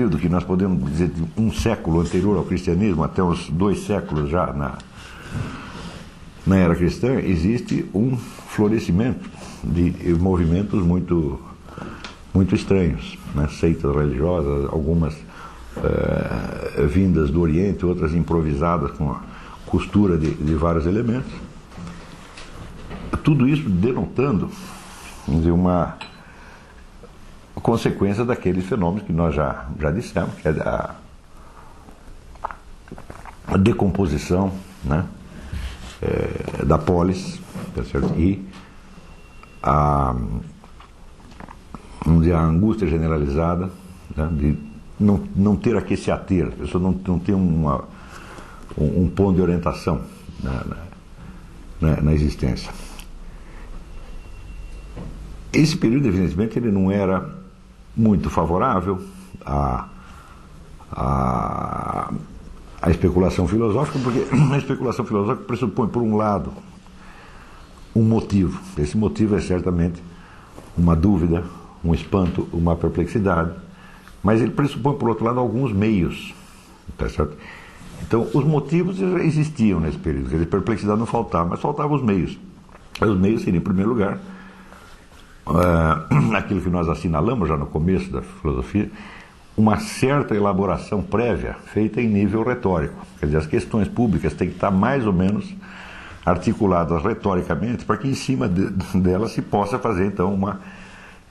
período que nós podemos dizer de um século anterior ao cristianismo, até uns 2 séculos já na era cristã, existe um florescimento de movimentos muito estranhos, né? Seitas religiosas, algumas vindas do Oriente, outras improvisadas com a costura de vários elementos. Tudo isso denotando, vamos dizer, uma consequência daqueles fenômenos que nós já dissemos, que é a decomposição, né, da polis, tá certo? E vamos dizer, a angústia generalizada, né, de não ter a que se ater, a pessoa não ter um ponto de orientação na existência. Esse período, evidentemente, ele não era muito favorável à especulação filosófica, porque a especulação filosófica pressupõe, por um lado, um motivo. Esse motivo é certamente uma dúvida, um espanto, uma perplexidade, mas ele pressupõe, por outro lado, alguns meios, tá certo? Então, os motivos já existiam nesse período, quer dizer, perplexidade não faltava, mas faltavam os meios. Os meios seriam, em primeiro lugar, aquilo que nós assinalamos já no começo da filosofia, uma certa elaboração prévia feita em nível retórico. Quer dizer, as questões públicas têm que estar mais ou menos articuladas retoricamente para que em cima delas se possa fazer, então, uma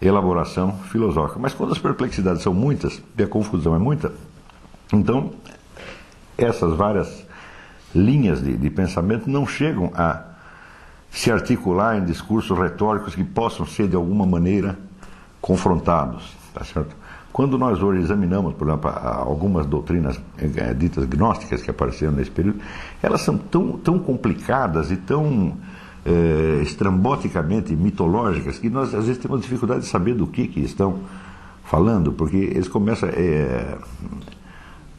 elaboração filosófica. Mas quando as perplexidades são muitas e a confusão é muita, então essas várias linhas de pensamento não chegam a se articular em discursos retóricos que possam ser de alguma maneira confrontados, tá certo? Quando nós hoje examinamos, por exemplo, algumas doutrinas ditas gnósticas que apareceram nesse período, elas são tão complicadas e tão estramboticamente mitológicas que nós às vezes temos dificuldade de saber do que estão falando, porque eles começam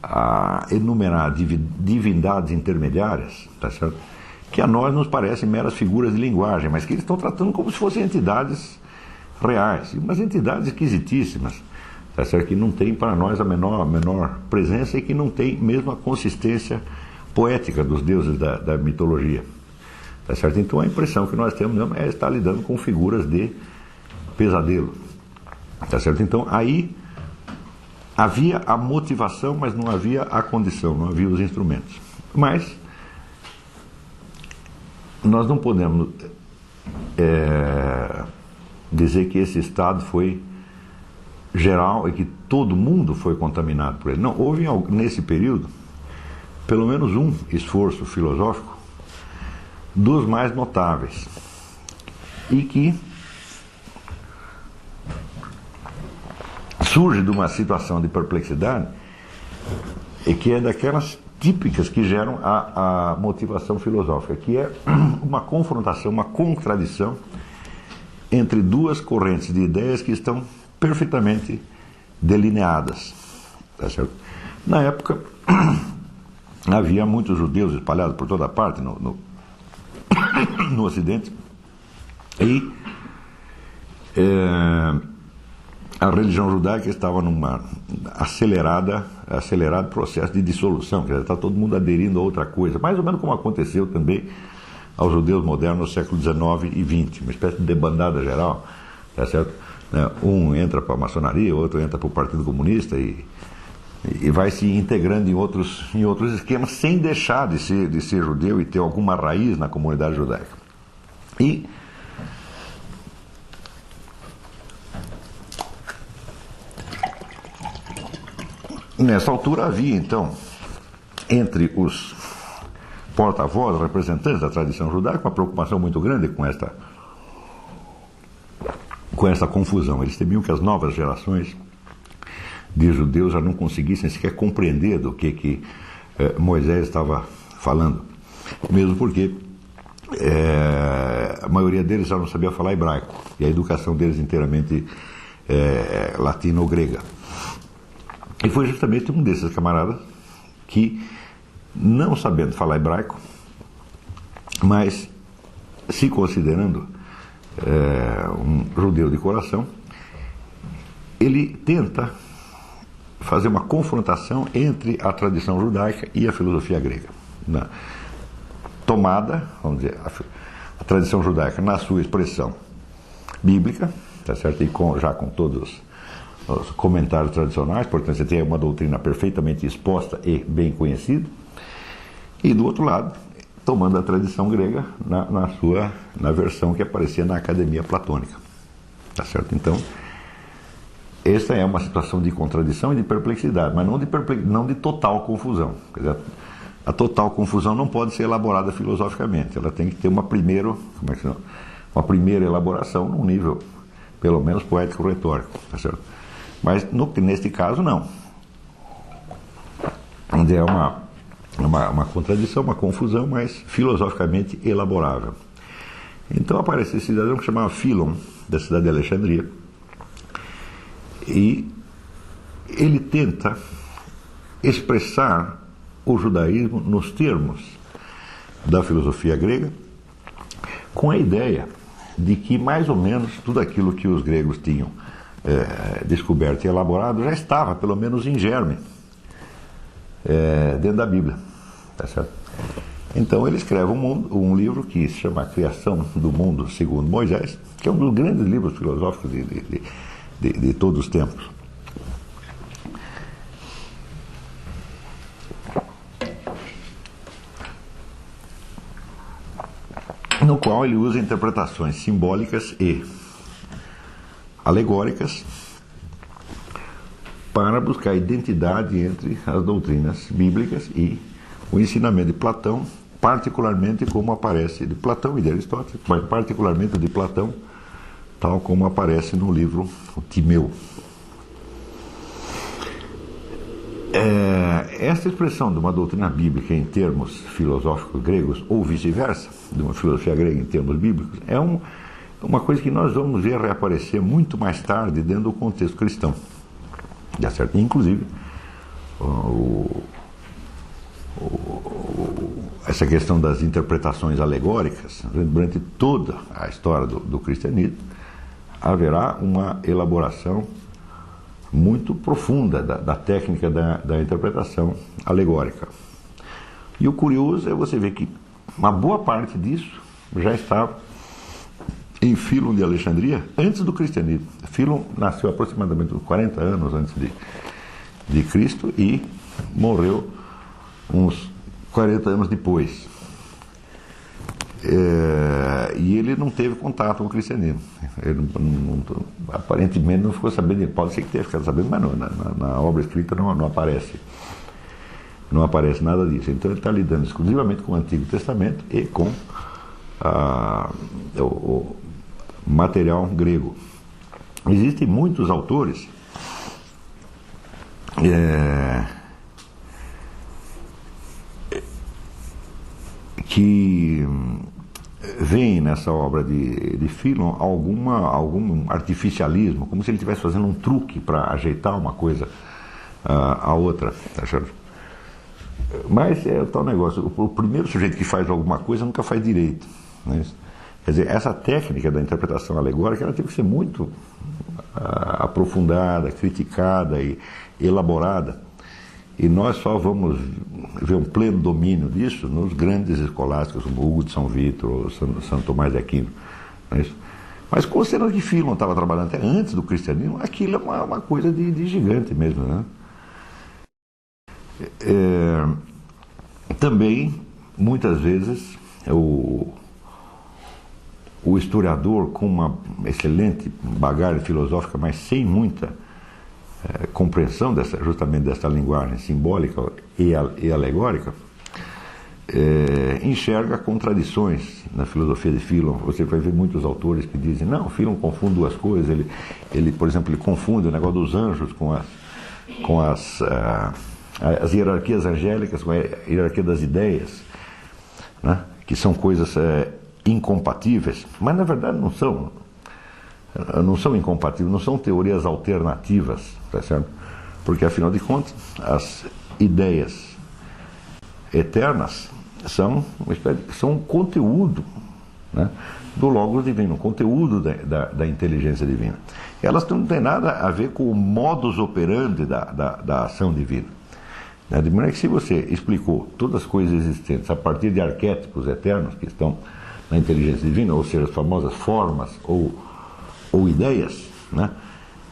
a enumerar divindades intermediárias, tá certo? Que a nós nos parecem meras figuras de linguagem, mas que eles estão tratando como se fossem entidades reais, umas entidades esquisitíssimas, tá certo? Que não tem para nós a menor presença e que não tem mesmo a consistência poética dos deuses da mitologia, tá certo? Então a impressão que nós temos é estar lidando com figuras de pesadelo, tá certo? Então aí havia a motivação, mas não havia a condição, não havia os instrumentos. Mas nós não podemos dizer que esse estado foi geral e que todo mundo foi contaminado por ele. Não, houve nesse período pelo menos um esforço filosófico dos mais notáveis e que surge de uma situação de perplexidade e que é daquelas típicas que geram a motivação filosófica, que é uma confrontação, uma contradição entre duas correntes de ideias que estão perfeitamente delineadas, tá certo? Na época havia muitos judeus espalhados por toda parte no Ocidente e a religião judaica estava num acelerado processo de dissolução, quer dizer, está todo mundo aderindo a outra coisa, mais ou menos como aconteceu também aos judeus modernos no século XIX e XX, uma espécie de debandada geral, tá certo? Um entra para a maçonaria, o outro entra para o Partido Comunista e vai se integrando em outros esquemas sem deixar de ser judeu e ter alguma raiz na comunidade judaica. E nessa altura havia, então, entre os porta-vozes, representantes da tradição judaica, uma preocupação muito grande com esta confusão. Eles temiam que as novas gerações de judeus já não conseguissem sequer compreender do que Moisés estava falando, mesmo porque a maioria deles já não sabia falar hebraico, e a educação deles inteiramente latino-grega. E foi justamente um desses camaradas que, não sabendo falar hebraico, mas se considerando um judeu de coração, ele tenta fazer uma confrontação entre a tradição judaica e a filosofia grega. Tomada, vamos dizer, a tradição judaica na sua expressão bíblica, tá certo? E já com todos os comentários tradicionais, portanto você tem uma doutrina perfeitamente exposta e bem conhecida, e do outro lado, tomando a tradição grega na versão que aparecia na Academia Platônica, tá certo? Então, essa é uma situação de contradição e de perplexidade, mas não de total confusão. Quer dizer, a total confusão não pode ser elaborada filosoficamente, ela tem que ter uma primeira elaboração num nível, pelo menos, poético-retórico, tá certo? Mas, neste caso, não. Onde é uma contradição, uma confusão, mas filosoficamente elaborável. Então aparece esse cidadão que chamava Filon, da cidade de Alexandria, e ele tenta expressar o judaísmo nos termos da filosofia grega, com a ideia de que mais ou menos tudo aquilo que os gregos tinham descoberto e elaborado já estava, pelo menos em germe, dentro da Bíblia, tá certo? Então ele escreve um livro que se chama A Criação do Mundo segundo Moisés, que é um dos grandes livros filosóficos de todos os tempos. No qual ele usa interpretações simbólicas e alegóricas para buscar identidade entre as doutrinas bíblicas e o ensinamento de Platão, particularmente como aparece de Platão e de Aristóteles, mas particularmente de Platão, tal como aparece no livro Timeu. Essa expressão de uma doutrina bíblica em termos filosóficos gregos, ou vice-versa, de uma filosofia grega em termos bíblicos, é uma coisa que nós vamos ver reaparecer muito mais tarde dentro do contexto cristão. Já certo? Inclusive, essa questão das interpretações alegóricas, durante toda a história do cristianismo, haverá uma elaboração muito profunda da técnica da interpretação alegórica. E o curioso é você ver que uma boa parte disso já estava em Filon de Alexandria antes do cristianismo. Filon nasceu aproximadamente 40 anos antes de Cristo e morreu uns 40 anos depois. E ele não teve contato com o cristianismo. Ele aparentemente não ficou sabendo, pode ser que tenha ficado sabendo, mas não, na obra escrita não aparece. Não aparece nada disso. Então ele está lidando exclusivamente com o Antigo Testamento e com o material grego. Existem muitos autores que veem nessa obra de Filon algum artificialismo, como se ele estivesse fazendo um truque para ajeitar uma coisa à outra, tá certo? Mas é o tal negócio, o primeiro sujeito que faz alguma coisa nunca faz direito, né? Quer dizer, essa técnica da interpretação alegórica ela teve que ser muito aprofundada, criticada e elaborada, e nós só vamos ver um pleno domínio disso nos grandes escolásticos, como Hugo de São Vítor ou Santo Tomás de Aquino, não é isso? Mas considerando que Filon estava trabalhando até antes do cristianismo, aquilo é uma coisa de gigante mesmo, né? Também, muitas vezes, o historiador com uma excelente bagagem filosófica, mas sem muita compreensão justamente dessa linguagem simbólica e alegórica, enxerga contradições na filosofia de Filon. Você vai ver muitos autores que dizem, não, Filon confunde duas coisas, ele por exemplo, ele confunde o negócio dos anjos com as hierarquias angélicas, com a hierarquia das ideias, né? Que são coisas incompatíveis, mas na verdade não são incompatíveis, não são teorias alternativas, tá certo? Porque afinal de contas, as ideias eternas são um conteúdo, né, do Logos divino, um conteúdo da inteligência divina. elas não têm nada a ver com o modus operandi da ação divina. De maneira que se você explicou todas as coisas existentes a partir de arquétipos eternos que estão na inteligência divina, ou seja, as famosas formas ou ideias, né?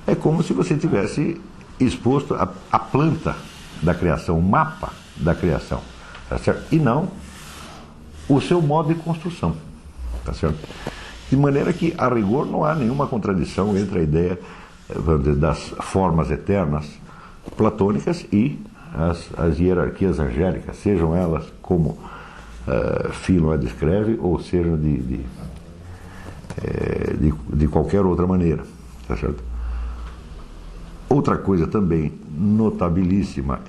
É como se você tivesse exposto a planta da criação, o mapa da criação, tá certo? E não o seu modo de construção, tá certo? De maneira que, a rigor, não há nenhuma contradição entre a ideia, vamos dizer, das formas eternas platônicas e as hierarquias angélicas, sejam elas como Philon a descreve, ou sejam de qualquer outra maneira, tá certo? Outra coisa também notabilíssima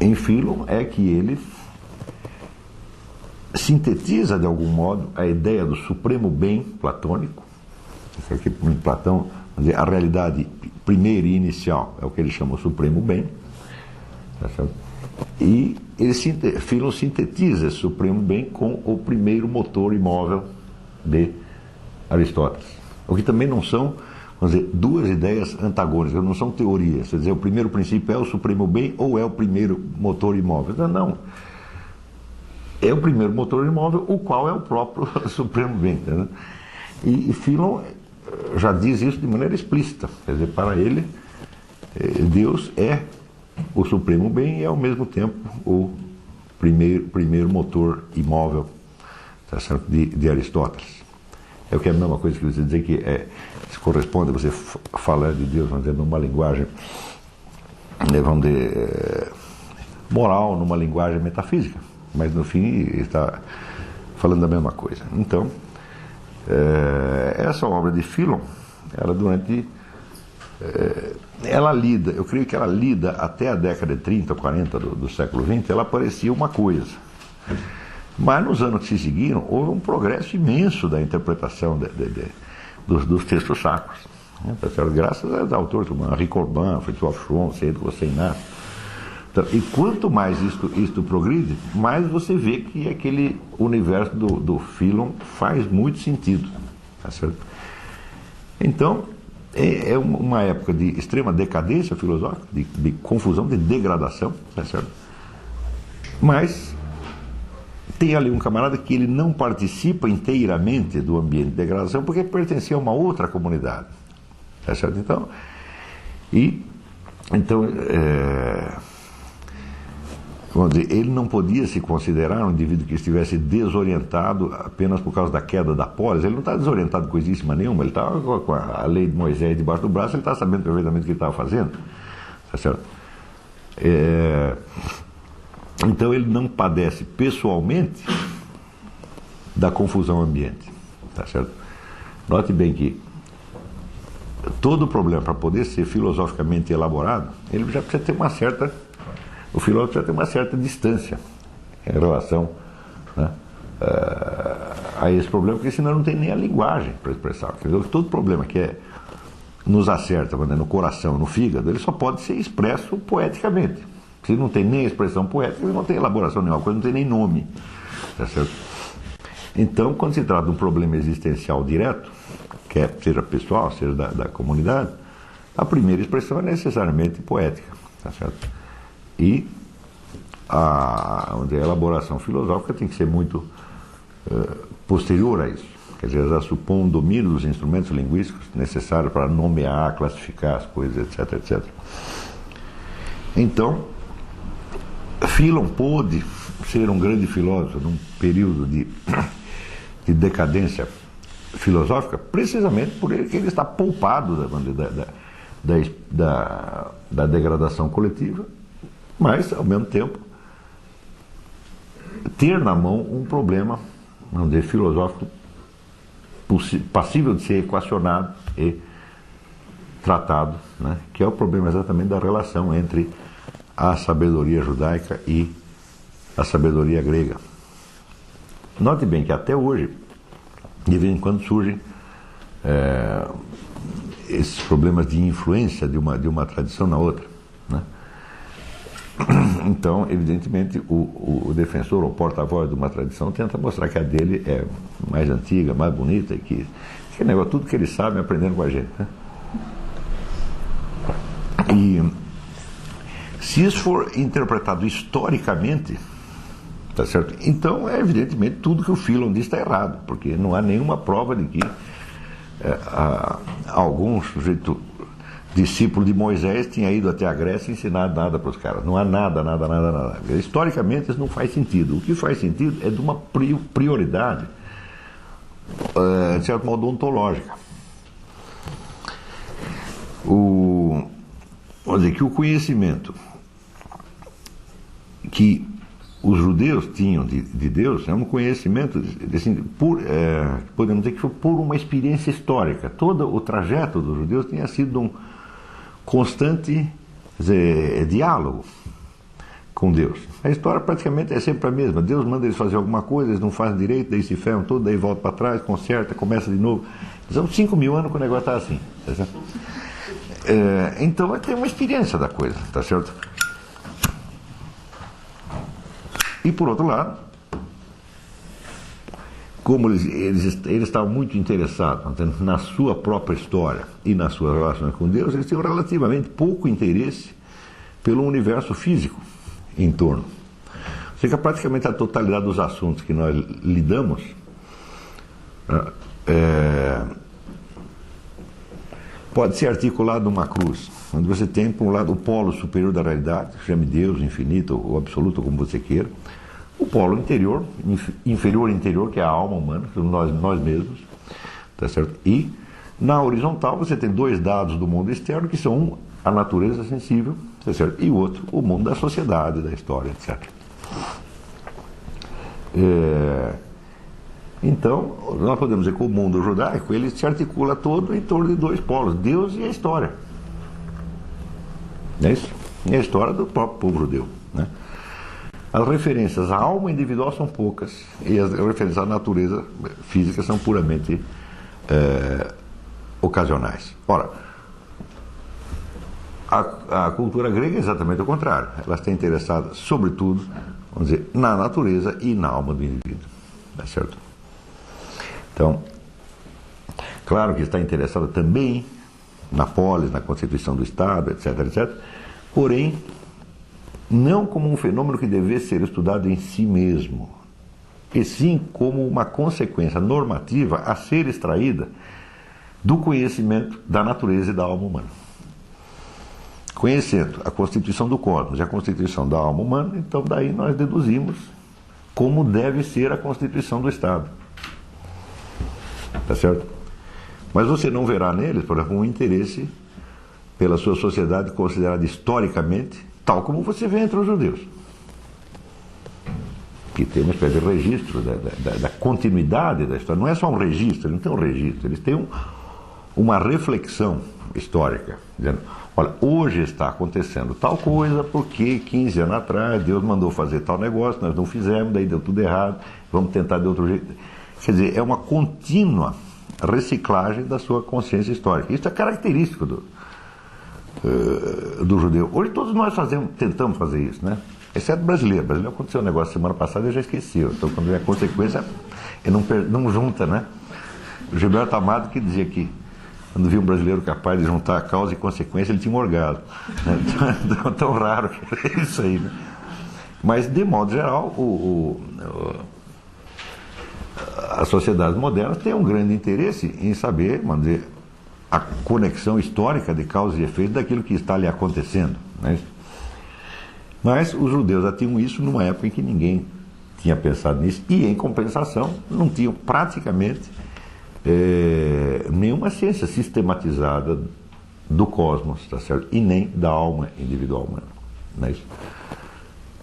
em Philon é que ele sintetiza de algum modo a ideia do supremo bem platônico. Isso aqui, em Platão, vamos dizer, a realidade primeira e inicial é o que ele chama o supremo bem, tá certo? E Philon sintetiza esse supremo bem com o primeiro motor imóvel de Aristóteles. O que também não são, vamos dizer, duas ideias antagônicas, não são teorias. Quer dizer, o primeiro princípio é o supremo bem ou é o primeiro motor imóvel? Não. É o primeiro motor imóvel, o qual é o próprio supremo bem. Entendeu? E Philon já diz isso de maneira explícita. Quer dizer, para ele, Deus é o supremo bem e, ao mesmo tempo, o primeiro motor imóvel, tá certo? de Aristóteles. É o que é a mesma coisa que você dizer que se corresponde a você falar de Deus, vamos dizer, numa linguagem, vamos dizer, moral, numa linguagem metafísica. Mas, no fim, está falando da mesma coisa. Então, essa obra de Philon, ela ela lida, eu creio que ela lida até a década de 30 ou 40 do século XX, ela parecia uma coisa. Mas nos anos que se seguiram, houve um progresso imenso da interpretação dos textos sacros. Né? Graças aos autores como Henri Corbin, Fritjof Schwann, Seydou Hossein. Então, e quanto mais isto progride, mais você vê que aquele universo do Philon faz muito sentido. Tá certo? Então, é uma época de extrema decadência filosófica, de confusão, de degradação, tá certo? Mas tem ali um camarada que ele não participa inteiramente do ambiente de degradação porque pertencia a uma outra comunidade, tá certo? Então, vamos dizer, ele não podia se considerar um indivíduo que estivesse desorientado apenas por causa da queda da polis. Ele não está desorientado com coisíssima nenhuma, ele estava com a lei de Moisés debaixo do braço, ele está sabendo perfeitamente o que ele estava fazendo, tá certo? Então ele não padece pessoalmente da confusão ambiente, tá certo? Note bem que todo problema, para poder ser filosoficamente elaborado, ele já precisa ter o filósofo precisa ter uma certa distância em relação, né, a esse problema, porque senão não tem nem a linguagem para expressar. Todo problema que nos acerta no coração, no fígado, ele só pode ser expresso poeticamente. Se não tem nem expressão poética, ele não tem elaboração nenhuma coisa, não tem nem nome. Tá certo? Então, quando se trata de um problema existencial direto, seja pessoal, seja da comunidade, a primeira expressão é necessariamente poética. Tá certo? E a elaboração filosófica tem que ser muito posterior a isso. Quer dizer, já supõe um domínio dos instrumentos linguísticos necessários para nomear, classificar as coisas, etc, etc. Então, Philon pôde ser um grande filósofo num período de decadência filosófica, precisamente por ele que ele está poupado da degradação coletiva, mas, ao mesmo tempo, ter na mão um problema, vamos dizer, filosófico passível de ser equacionado e tratado, né, que é o problema exatamente da relação entre a sabedoria judaica e a sabedoria grega. Note bem que até hoje, de vez em quando surgem esses problemas de influência de uma tradição na outra, né? Então, evidentemente, o defensor ou porta-voz de uma tradição tenta mostrar que a dele é mais antiga, mais bonita, e que Que negócio, tudo que eles sabem aprendendo com a gente, né? E se isso for interpretado historicamente, tá certo? Então, evidentemente, tudo que o Philon diz está errado, porque não há nenhuma prova de que algum sujeito discípulo de Moisés tinha ido até a Grécia e ensinado nada para os caras. Não há nada. Historicamente, isso não faz sentido. O que faz sentido é de uma prioridade, de certo modo, ontológica. Vamos dizer que o conhecimento que os judeus tinham de Deus é um conhecimento, assim, podemos dizer que foi por uma experiência histórica. Todo o trajeto dos judeus tinha sido um constante diálogo com Deus. A história praticamente é sempre a mesma. Deus manda eles fazer alguma coisa, eles não fazem direito, daí se ferram todo, daí volta para trás, conserta, começa de novo. São 5.000 anos que o negócio está assim. Tá certo? Então tem uma experiência da coisa, tá certo? E por outro lado, como eles estavam muito interessados na sua própria história e nas suas relações com Deus, eles tinham relativamente pouco interesse pelo universo físico em torno. Ou seja, praticamente a totalidade dos assuntos que nós lidamos pode ser articulado numa cruz, onde você tem, por um lado, o polo superior da realidade, chame Deus, infinito ou absoluto, como você queira, o polo interior, inferior e interior, que é a alma humana, que somos nós mesmos, tá certo? E na horizontal você tem dois dados do mundo externo, que são um, a natureza sensível, tá certo? E o outro, o mundo da sociedade, da história, etc. Então, nós podemos dizer que o mundo judaico ele se articula todo em torno de dois polos, Deus e a história. Não é isso? E a história do próprio povo judeu, né? As referências à alma individual são poucas e as referências à natureza física são puramente ocasionais. Ora, a cultura grega é exatamente o contrário. Ela está interessada, sobretudo, vamos dizer, na natureza e na alma do indivíduo. Tá certo? Então, claro que está interessada também na polis, na constituição do Estado, etc. Porém, não como um fenômeno que deve ser estudado em si mesmo, e sim como uma consequência normativa a ser extraída do conhecimento da natureza e da alma humana. Conhecendo a constituição do cosmos e a constituição da alma humana, então daí nós deduzimos como deve ser a constituição do Estado. Tá certo? Mas você não verá neles, por exemplo, um interesse pela sua sociedade considerada historicamente, tal como você vê entre os judeus, que tem uma espécie de registro da continuidade da história. Não é só um registro, eles não têm um registro, eles têm uma reflexão histórica, dizendo, olha, hoje está acontecendo tal coisa porque 15 anos atrás Deus mandou fazer tal negócio, nós não fizemos, daí deu tudo errado, vamos tentar de outro jeito. Quer dizer, é uma contínua reciclagem da sua consciência histórica. Isso é característico do judeu. Hoje todos nós tentamos fazer isso, né? Exceto o brasileiro. O brasileiro aconteceu um negócio semana passada e eu já esqueci. Então, quando vem a consequência, ele não junta, né? O Gilberto Amado que dizia que quando via um brasileiro capaz de juntar a causa e consequência, ele tinha um orgasmo. Né? Tão raro que é isso aí, né? Mas, de modo geral, as sociedades modernas têm um grande interesse em saber, vamos dizer, a conexão histórica de causa e efeito daquilo que está ali acontecendo, né? Mas os judeus já tinham isso numa época em que ninguém tinha pensado nisso e, em compensação, não tinham praticamente nenhuma ciência sistematizada do cosmos, tá certo? E nem da alma individual humana, não é isso?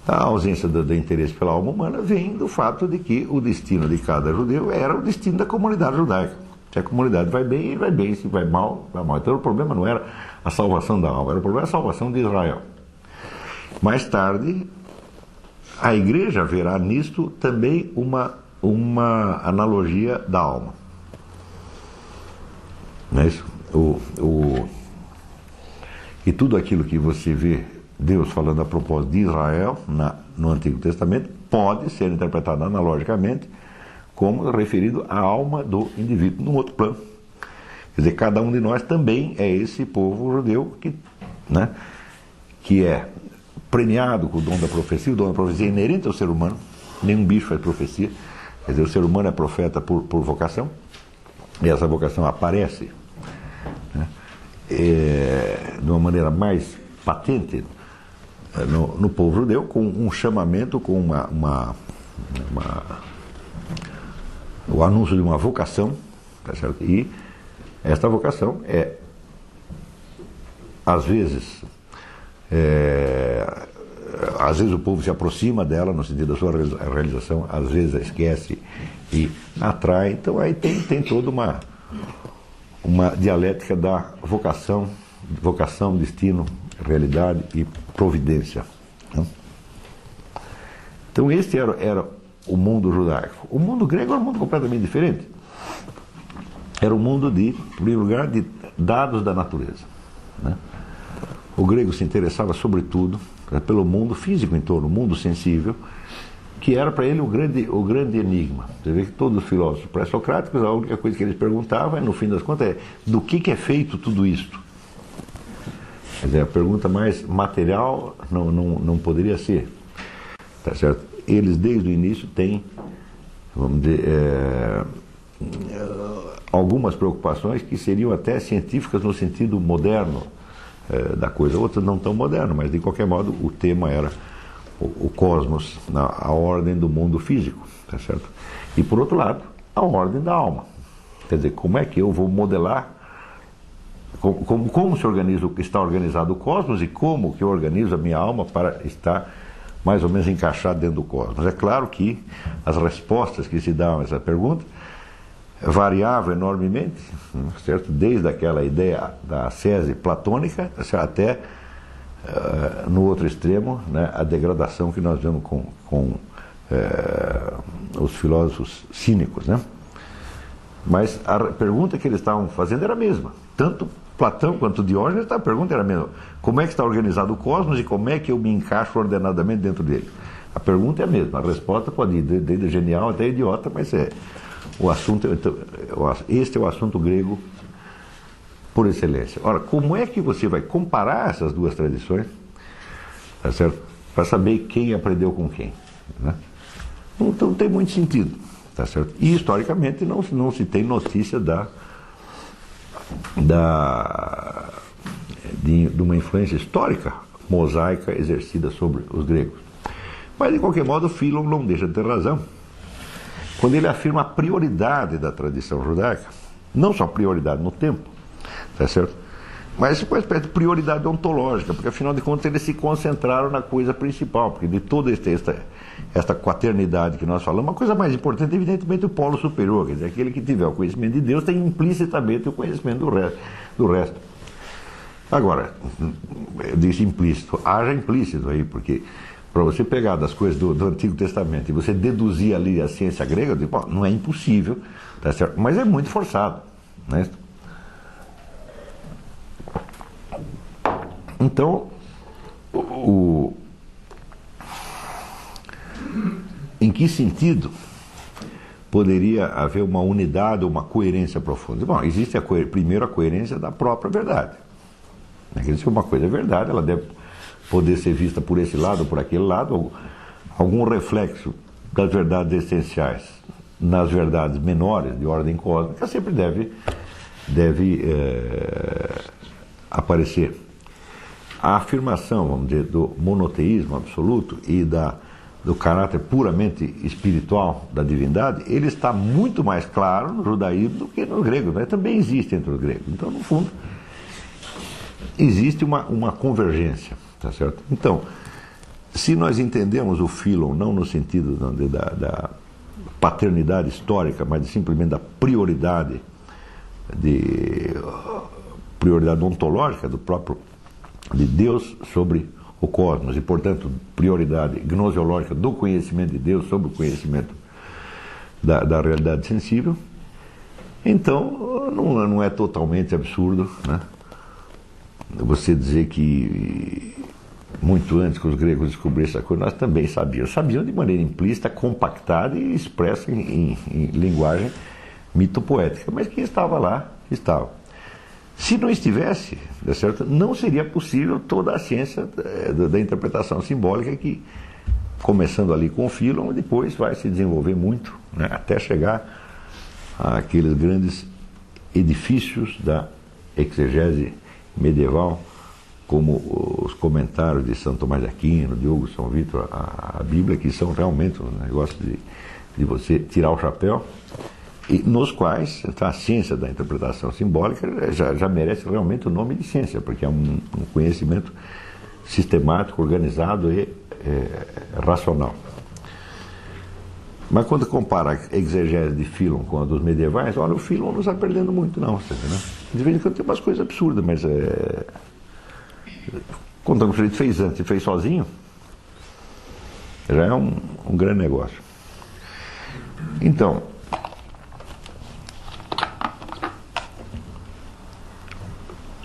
A ausência do interesse pela alma humana vem do fato de que o destino de cada judeu era o destino da comunidade judaica. Se a comunidade vai bem, ele vai bem. Se vai mal, vai mal. Então o problema não era a salvação da alma, era o problema da salvação de Israel. Mais tarde, a igreja verá nisto também uma analogia da alma. Não é isso? E tudo aquilo que você vê Deus falando a propósito de Israel no Antigo Testamento pode ser interpretado analogicamente como referido à alma do indivíduo num outro plano, Quer dizer, cada um de nós também é esse povo judeu que é premiado com o dom da profecia. O dom da profecia é inerente ao ser humano, nenhum bicho faz profecia. Quer dizer, o ser humano é profeta por vocação, e essa vocação aparece de uma maneira mais patente no povo judeu, com um chamamento, com o anúncio de uma vocação, tá certo? E esta vocação às vezes o povo se aproxima dela no sentido da sua realização, às vezes a esquece e atrai. Então aí tem toda uma dialética da vocação, destino, realidade e providência. Então este era o mundo judaico. O mundo grego era um mundo completamente diferente. Era um mundo em primeiro lugar, de dados da natureza. O grego se interessava sobretudo pelo mundo físico em torno, o mundo sensível, que era para ele o grande enigma. Você vê que todos os filósofos pré-socráticos, a única coisa que eles perguntavam, no fim das contas, do que é feito tudo isto? Quer dizer, a pergunta mais material não poderia ser. Tá certo? Eles, desde o início, têm, vamos dizer, algumas preocupações que seriam até científicas no sentido moderno da coisa, outras não tão moderno, mas de qualquer modo o tema era o cosmos, a ordem do mundo físico, tá certo? E por outro lado, a ordem da alma. Quer dizer, como é que eu vou modelar como está organizado o cosmos e como que eu organizo a minha alma para estar mais ou menos encaixado dentro do cosmos. É claro que as respostas que se dão a essa pergunta variavam enormemente, certo? Desde aquela ideia da ascese platônica até no outro extremo, a degradação que nós vemos com os filósofos cínicos, Mas a pergunta que eles estavam fazendo era a mesma. Tanto Platão quanto Diógenes, a pergunta era a mesma. Como é que está organizado o cosmos e como é que eu me encaixo ordenadamente dentro dele? A pergunta é a mesma. A resposta pode ir desde genial até idiota, mas o assunto, este é o assunto grego por excelência. Ora, como é que você vai comparar essas duas tradições, tá certo? Para saber quem aprendeu com quem, Não tem muito sentido, tá certo? E historicamente não se tem notícia de uma influência histórica mosaica exercida sobre os gregos. Mas de qualquer modo, Philon não deixa de ter razão quando ele afirma a prioridade da tradição judaica, não só prioridade no tempo, tá certo? Mas uma espécie de prioridade ontológica, porque afinal de contas eles se concentraram na coisa principal, porque de toda esta quaternidade que nós falamos, a coisa mais importante é evidentemente o polo superior, quer dizer, aquele que tiver o conhecimento de Deus tem implicitamente o conhecimento do resto. Agora, eu disse implícito, haja implícito aí, porque para você pegar das coisas do Antigo Testamento e você deduzir ali a ciência grega, eu digo, não é impossível, tá certo? Mas é muito forçado, Então, em que sentido poderia haver uma unidade, uma coerência profunda? Bom, existe primeiro a coerência da própria verdade. Se uma coisa é verdade, ela deve poder ser vista por esse lado ou por aquele lado, algum reflexo das verdades essenciais nas verdades menores de ordem cósmica sempre deve aparecer. A afirmação, vamos dizer, do monoteísmo absoluto e do caráter puramente espiritual da divindade, ele está muito mais claro no judaísmo do que no grego, Também existe entre os gregos. Então, no fundo, existe uma convergência, tá certo? Então, se nós entendemos o Philon não no sentido da paternidade histórica, mas simplesmente da prioridade ontológica do próprio de Deus sobre o cosmos e, portanto, prioridade gnoseológica do conhecimento de Deus sobre o conhecimento da realidade sensível, então não é totalmente absurdo, você dizer que muito antes que os gregos descobrissem essa coisa, nós também sabiam de maneira implícita, compactada e expressa em linguagem mitopoética, mas quem estava lá, estava. Se não estivesse, tá certo? Não seria possível toda a ciência da interpretação simbólica que, começando ali com o Philon, depois vai se desenvolver muito, né, até chegar àqueles grandes edifícios da exegese medieval, como os comentários de Santo Tomás de Aquino, Diogo São Vitor, a Bíblia, que são realmente um negócio de você tirar o chapéu, e nos quais a ciência da interpretação simbólica já merece realmente o nome de ciência, porque é um conhecimento sistemático, organizado e racional. Mas quando compara a exegese de Philon com a dos medievais, olha, o Philon não está perdendo muito, não. Né? De vez em quando tem umas coisas absurdas, mas contando que ele fez antes e fez sozinho, já é um grande negócio. Então,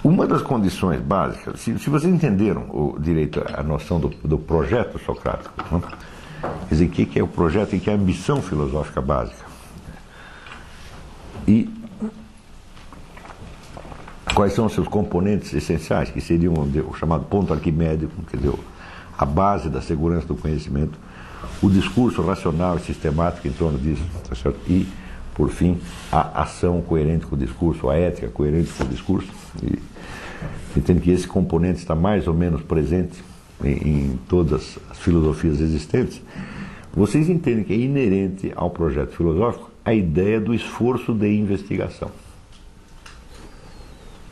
uma das condições básicas, se vocês entenderam direito a noção do projeto socrático, né? Quer dizer, o que é o projeto e que é a ambição filosófica básica? E quais são os seus componentes essenciais, que seriam o chamado ponto arquimédico, quer dizer, a base da segurança do conhecimento, o discurso racional e sistemático em torno disso, tá certo? E, por fim, a ação coerente com o discurso, a ética coerente com o discurso. E entendo que esse componente está mais ou menos presente em todas as filosofias existentes. Vocês entendem que é inerente ao projeto filosófico a ideia do esforço de investigação.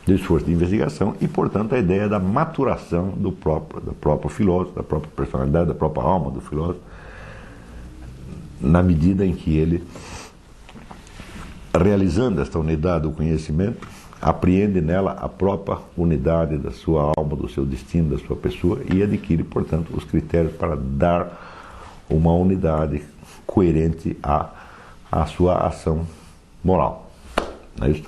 Do esforço de investigação e, portanto, a ideia da maturação do próprio filósofo, da própria personalidade, da própria alma do filósofo, na medida em que ele, realizando esta unidade do conhecimento, apreende nela a própria unidade da sua alma, do seu destino, da sua pessoa e adquire, portanto, os critérios para dar uma unidade coerente à sua ação moral. Não é isso?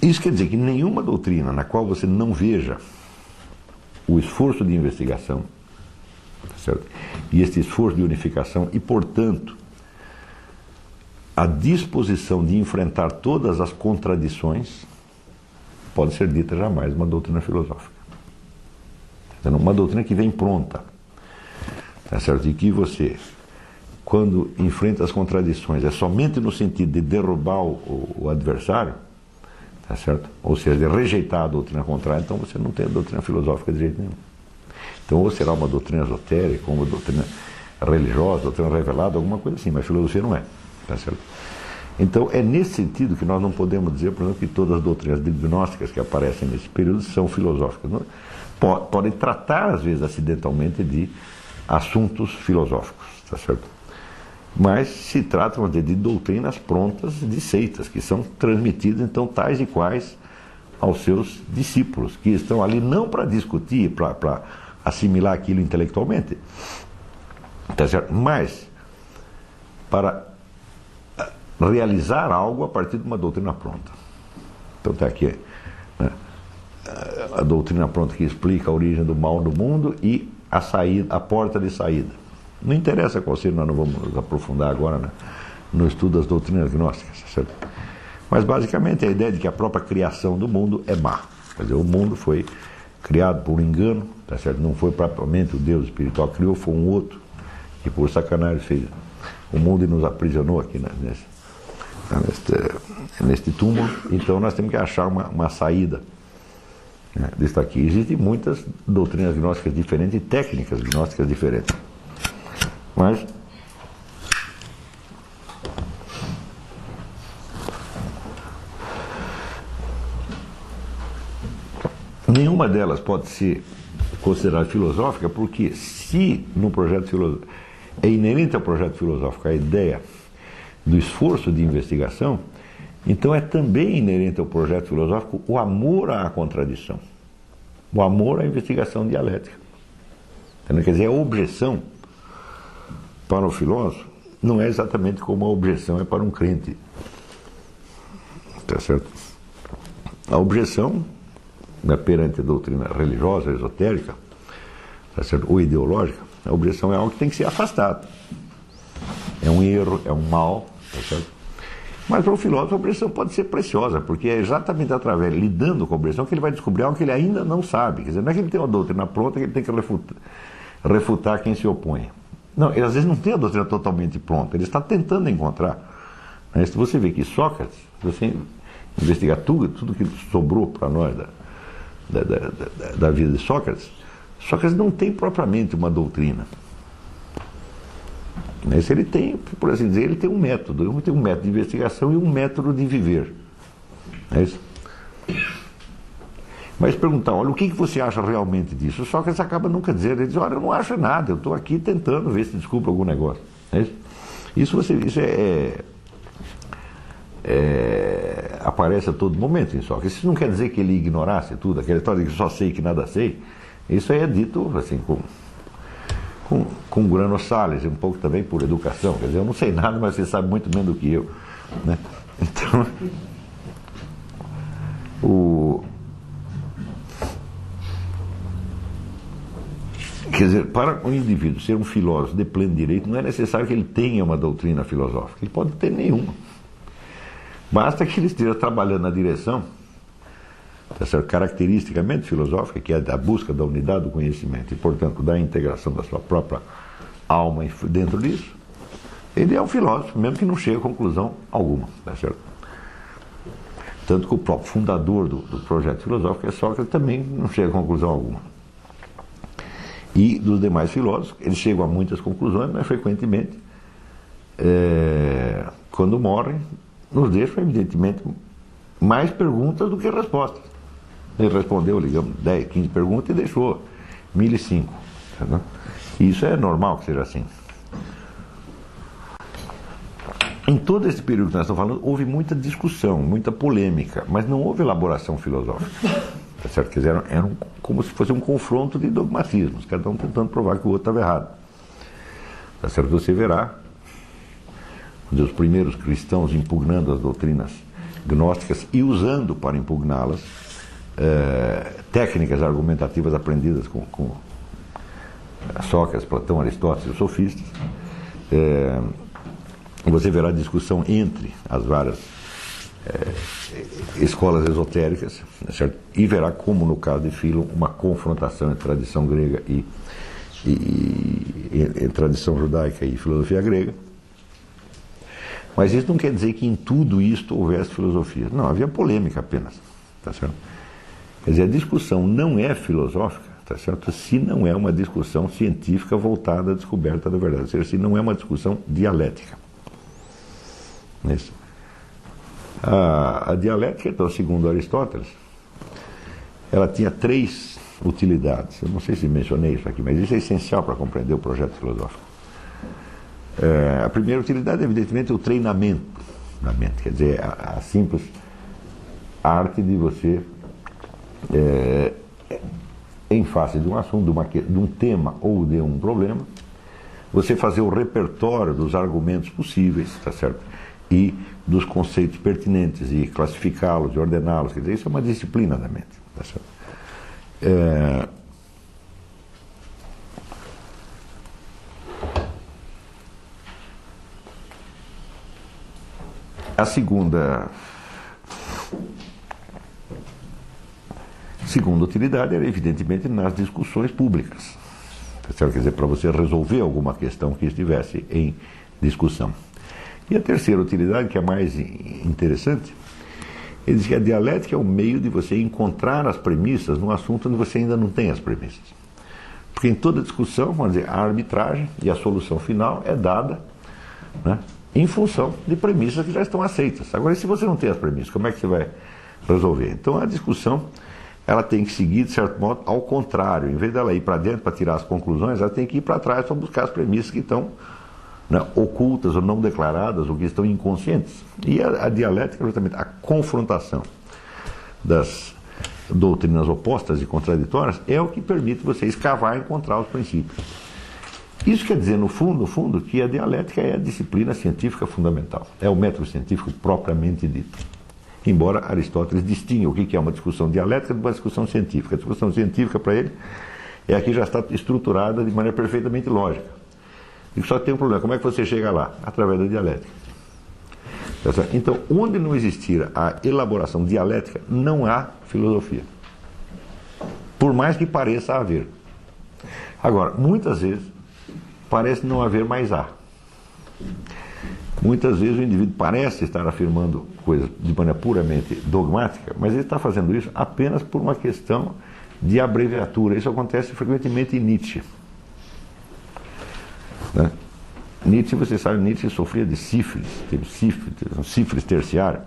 Isso quer dizer que nenhuma doutrina na qual você não veja o esforço de investigação, certo? E este esforço de unificação e, portanto, a disposição de enfrentar todas as contradições pode ser dita jamais uma doutrina filosófica. Uma doutrina que vem pronta, tá certo? E que você, quando enfrenta as contradições, é somente no sentido de derrubar o adversário, tá certo? Ou seja, de rejeitar a doutrina contrária, então você não tem a doutrina filosófica de jeito nenhum. Então, ou será uma doutrina esotérica, ou uma doutrina religiosa, doutrina revelada, alguma coisa assim, mas filosofia não é. Tá certo? Então, é nesse sentido que nós não podemos dizer, por exemplo, que todas as doutrinas gnósticas que aparecem nesse período são filosóficas. Não? Podem tratar, às vezes, acidentalmente, de assuntos filosóficos, tá certo? Mas se tratam de doutrinas prontas de seitas, que são transmitidas, então, tais e quais aos seus discípulos, que estão ali não para discutir, para assimilar aquilo intelectualmente, tá certo? Mas para realizar algo a partir de uma doutrina pronta. Então está aqui, né, a doutrina pronta que explica a origem do mal do mundo e a saída, a porta de saída. Não interessa qual seja, nós não vamos aprofundar agora, né, no estudo das doutrinas gnósticas, certo? Mas basicamente a ideia de que a própria criação do mundo é má. Quer dizer, o mundo foi criado por um engano, tá certo? Não foi propriamente o Deus espiritual que criou, foi um outro que por sacanagem fez o mundo e nos aprisionou aqui, né, neste túmulo. Então nós temos que achar uma saída, né, disso aqui. Existem muitas doutrinas gnósticas diferentes e técnicas gnósticas diferentes. Mas nenhuma delas pode ser considerada filosófica, porque se no projeto filosófico é inerente ao projeto filosófico a ideia do esforço de investigação, então é também inerente ao projeto filosófico o amor à contradição, o amor à investigação dialética. Quer dizer, a objeção para o filósofo não é exatamente como a objeção é para um crente. Tá certo? A objeção, né, perante a doutrina religiosa, esotérica, tá certo? Ou ideológica, a objeção é algo que tem que ser afastado. É um erro, é um mal, tá certo? Mas para o filósofo a objeção pode ser preciosa, porque é exatamente através, lidando com a objeção, que ele vai descobrir algo que ele ainda não sabe. Quer dizer, não é que ele tem uma doutrina pronta que ele tem que refutar quem se opõe. Não, ele às vezes não tem a doutrina totalmente pronta, ele está tentando encontrar. Mas se você vê que Sócrates, se você investigar tudo que sobrou para nós da vida de Sócrates, Sócrates não tem propriamente uma doutrina. Mas ele tem, por assim dizer, ele tem um método de investigação e um método de viver. É isso? Mas perguntar, olha, o que você acha realmente disso? Sócrates acaba nunca dizendo, ele diz, olha, eu não acho nada, eu estou aqui tentando ver se descubro algum negócio. É isso? Isso aparece a todo momento em Sócrates. Isso não quer dizer que ele ignorasse tudo, aquela história de que só sei que nada sei. Isso aí é dito assim com grano Salles, um pouco também por educação. Quer dizer, eu não sei nada, mas você sabe muito menos do que eu. Né? Então, quer dizer, para um indivíduo ser um filósofo de pleno direito, não é necessário que ele tenha uma doutrina filosófica. Ele pode ter nenhuma. Basta que ele esteja trabalhando na direção, essa caracteristicamente filosófica, que é da busca da unidade do conhecimento e, portanto, da integração da sua própria alma dentro disso. Ele é um filósofo, mesmo que não chegue a conclusão alguma. Tá certo? Tanto que o próprio fundador do projeto filosófico, é Sócrates, também não chega a conclusão alguma. E dos demais filósofos, eles chegam a muitas conclusões, mas frequentemente, quando morrem, nos deixam, evidentemente, mais perguntas do que respostas. Ele respondeu, digamos, 10, 15 perguntas e deixou 1.005. Entendeu? Isso é normal que seja assim. Em todo esse período que nós estamos falando, houve muita discussão, muita polêmica, mas não houve elaboração filosófica. Tá certo? Quer dizer, era como se fosse um confronto de dogmatismos, cada um tentando provar que o outro estava errado. Tá certo? Você verá os primeiros cristãos impugnando as doutrinas gnósticas e usando para impugná-las técnicas argumentativas aprendidas com Sócrates, Platão, Aristóteles e os sofistas. Você verá discussão entre as várias escolas esotéricas, certo? E verá como, no caso de Filo, uma confrontação entre tradição grega e tradição judaica e filosofia grega. Mas isso não quer dizer que em tudo isto houvesse filosofia. Não, havia polêmica apenas. Tá certo? Quer dizer, a discussão não é filosófica, tá certo? Se não é uma discussão científica voltada à descoberta da verdade. Ou seja, se não é uma discussão dialética. Isso. A dialética, então, segundo Aristóteles, ela tinha 3 utilidades. Eu não sei se mencionei isso aqui, mas isso é essencial para compreender o projeto filosófico. A primeira utilidade, evidentemente, é o treinamento da mente, quer dizer, a simples arte de você, em face de um assunto, de um tema ou de um problema, você fazer o repertório dos argumentos possíveis, tá certo? E dos conceitos pertinentes, e classificá-los, e ordená-los, quer dizer, isso é uma disciplina da mente, tá certo? A segunda utilidade era, evidentemente, nas discussões públicas. Quer dizer, para você resolver alguma questão que estivesse em discussão. E a terceira utilidade, que é mais interessante, ele diz que a dialética é o meio de você encontrar as premissas num assunto onde você ainda não tem as premissas. Porque em toda discussão, vamos dizer, a arbitragem e a solução final é dada, né, em função de premissas que já estão aceitas. Agora, se você não tem as premissas, como é que você vai resolver? Então, a discussão, ela tem que seguir, de certo modo, ao contrário. Em vez dela ir para dentro para tirar as conclusões, ela tem que ir para trás para buscar as premissas que estão, né, ocultas ou não declaradas, ou que estão inconscientes. E a dialética, justamente, a confrontação das doutrinas opostas e contraditórias, é o que permite você escavar e encontrar os princípios. Isso quer dizer, no fundo, que a dialética é a disciplina científica fundamental. É o método científico propriamente dito. Embora Aristóteles distinga o que é uma discussão dialética de uma discussão científica. A discussão científica, para ele, é a que já está estruturada de maneira perfeitamente lógica. E só tem um problema. Como é que você chega lá? Através da dialética. Tá certo? Então, onde não existir a elaboração dialética, não há filosofia. Por mais que pareça haver. Agora, muitas vezes, parece não haver, mais há. Muitas vezes o indivíduo parece estar afirmando coisas de maneira puramente dogmática, mas ele está fazendo isso apenas por uma questão de abreviatura. Isso acontece frequentemente em Nietzsche. Né? Nietzsche, você sabe, Nietzsche sofria de sífilis, teve sífilis terciária,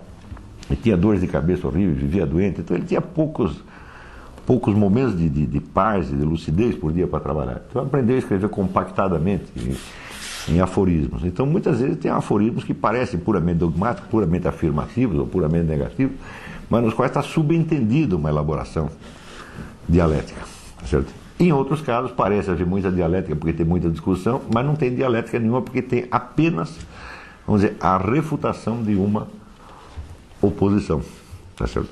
e tinha dores de cabeça horríveis, vivia doente, então ele tinha poucos momentos de paz e de lucidez por dia para trabalhar. Então aprendeu a escrever compactadamente em aforismos. Então muitas vezes tem aforismos que parecem puramente dogmáticos, puramente afirmativos ou puramente negativos, mas nos quais está subentendido uma elaboração dialética. Certo? Em outros casos parece haver muita dialética porque tem muita discussão, mas não tem dialética nenhuma porque tem apenas, vamos dizer, a refutação de uma oposição. Tá certo?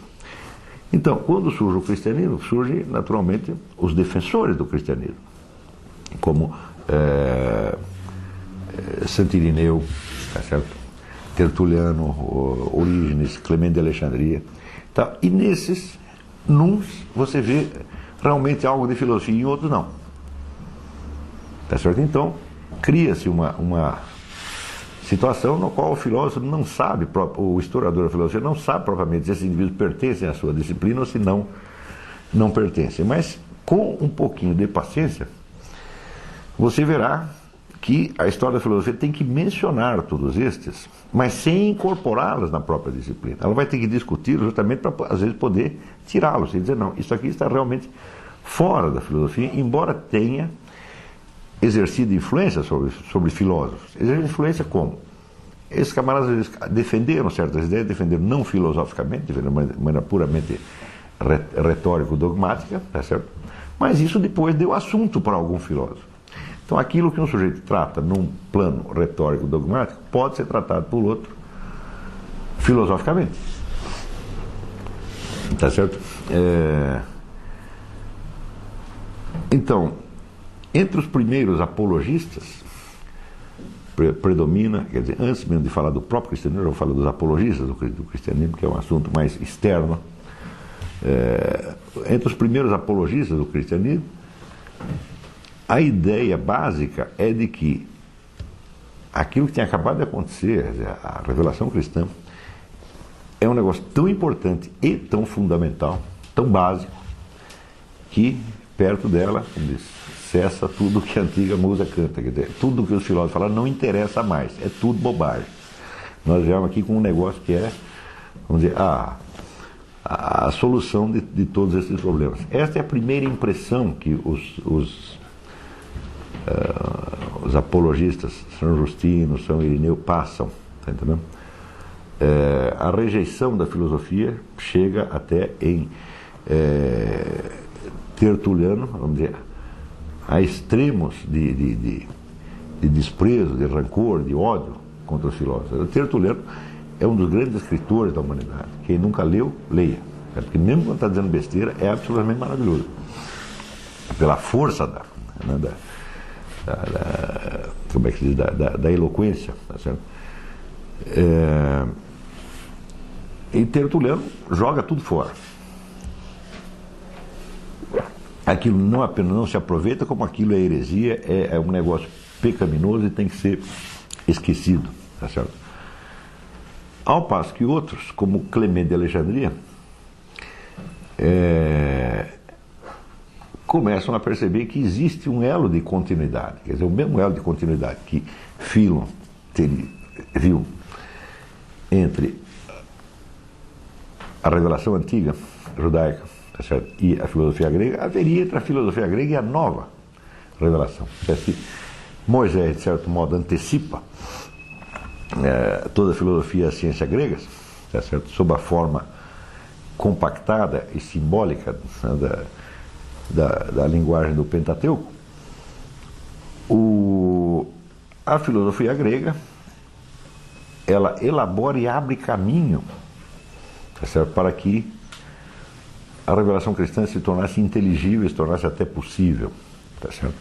Então, quando surge o cristianismo, surgem naturalmente os defensores do cristianismo, como Santo Irineu, tá certo? Tertuliano, Orígenes, Clemente de Alexandria. Tá? E nesses, nuns, você vê realmente algo de filosofia, em outros não. Tá certo? Então, cria-se uma situação no qual o filósofo não sabe, o historiador da filosofia não sabe propriamente se esses indivíduos pertencem à sua disciplina ou se não pertencem. Mas, com um pouquinho de paciência, você verá que a história da filosofia tem que mencionar todos estes, mas sem incorporá-los na própria disciplina. Ela vai ter que discutir justamente para, às vezes, poder tirá-los e dizer, não, isso aqui está realmente fora da filosofia, embora tenha exercido influência sobre filósofos. Exercido influência como? Esses camaradas eles defenderam certas ideias, defenderam não filosoficamente, de maneira puramente retórico-dogmática, tá certo? Mas isso depois deu assunto para algum filósofo. Então, aquilo que um sujeito trata num plano retórico dogmático pode ser tratado por outro filosoficamente. Tá certo? Então, entre os primeiros apologistas, predomina, quer dizer, antes mesmo de falar do próprio cristianismo, eu vou falar dos apologistas do cristianismo, que é um assunto mais externo. Entre os primeiros apologistas do cristianismo, a ideia básica é de que aquilo que tinha acabado de acontecer, a revelação cristã, é um negócio tão importante e tão fundamental, tão básico, que perto dela, como diz, cessa tudo que a antiga musa canta. Quer dizer, tudo que os filósofos falaram não interessa mais, é tudo bobagem. Nós viemos aqui com um negócio que é, vamos dizer, a solução de todos esses problemas. Esta é a primeira impressão que os apologistas, São Justino, São Irineu, passam. Tá entendendo? A rejeição da filosofia chega até em Tertuliano, vamos dizer, a extremos de desprezo, de rancor, de ódio contra os filósofos. Tertuliano é um dos grandes escritores da humanidade. Quem nunca leu, leia. Porque mesmo quando está dizendo besteira, é absolutamente maravilhoso. Pela força como é que se diz, da eloquência, tá certo? E Tertuliano joga tudo fora. Aquilo não apenas não se aproveita, como aquilo é heresia, é um negócio pecaminoso e tem que ser esquecido, tá certo? Ao passo que outros, como Clemente de Alexandria, começam a perceber que existe um elo de continuidade, quer dizer, o mesmo elo de continuidade que Philon viu entre a revelação antiga judaica, tá certo? E a filosofia grega, haveria entre a filosofia grega e a nova revelação. Se Moisés, de certo modo, antecipa toda a filosofia e a ciência gregas, tá certo? Sob a forma compactada e simbólica, né, da linguagem do Pentateuco, a filosofia grega ela elabora e abre caminho, tá certo? Para que a revelação cristã se tornasse inteligível, se tornasse até possível, tá certo?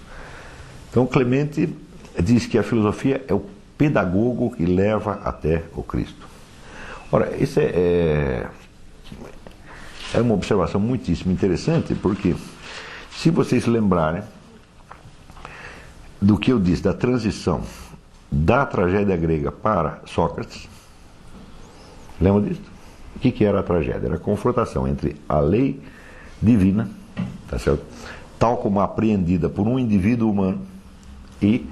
Então Clemente diz que a filosofia é o pedagogo que leva até o Cristo. Ora, isso é uma observação muitíssimo interessante, porque se vocês lembrarem do que eu disse da transição da tragédia grega para Sócrates, lembra disso? O que era a tragédia? Era a confrontação entre a lei divina, tá certo? Tal como apreendida por um indivíduo humano, e,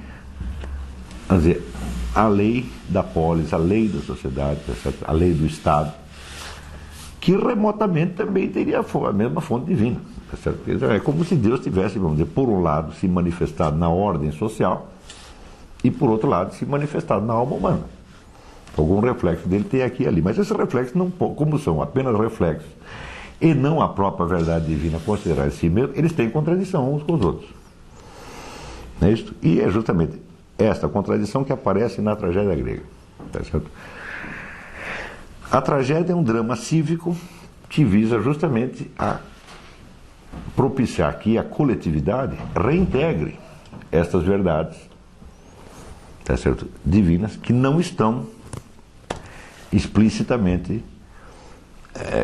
vamos dizer, a lei da polis, a lei da sociedade, tá certo? A lei do Estado, que remotamente também teria a mesma fonte divina. Tá certo? É como se Deus tivesse, vamos dizer, por um lado se manifestado na ordem social e por outro lado se manifestado na alma humana. Algum reflexo dele tem aqui e ali, mas esses reflexos, não, como são apenas reflexos e não a própria verdade divina considerar em si mesmo, eles têm contradição uns com os outros. Não é isso? E é justamente esta contradição que aparece na tragédia grega. Tá certo? A tragédia é um drama cívico que visa justamente a propiciar que a coletividade reintegre estas verdades, tá certo, divinas, que não estão explicitamente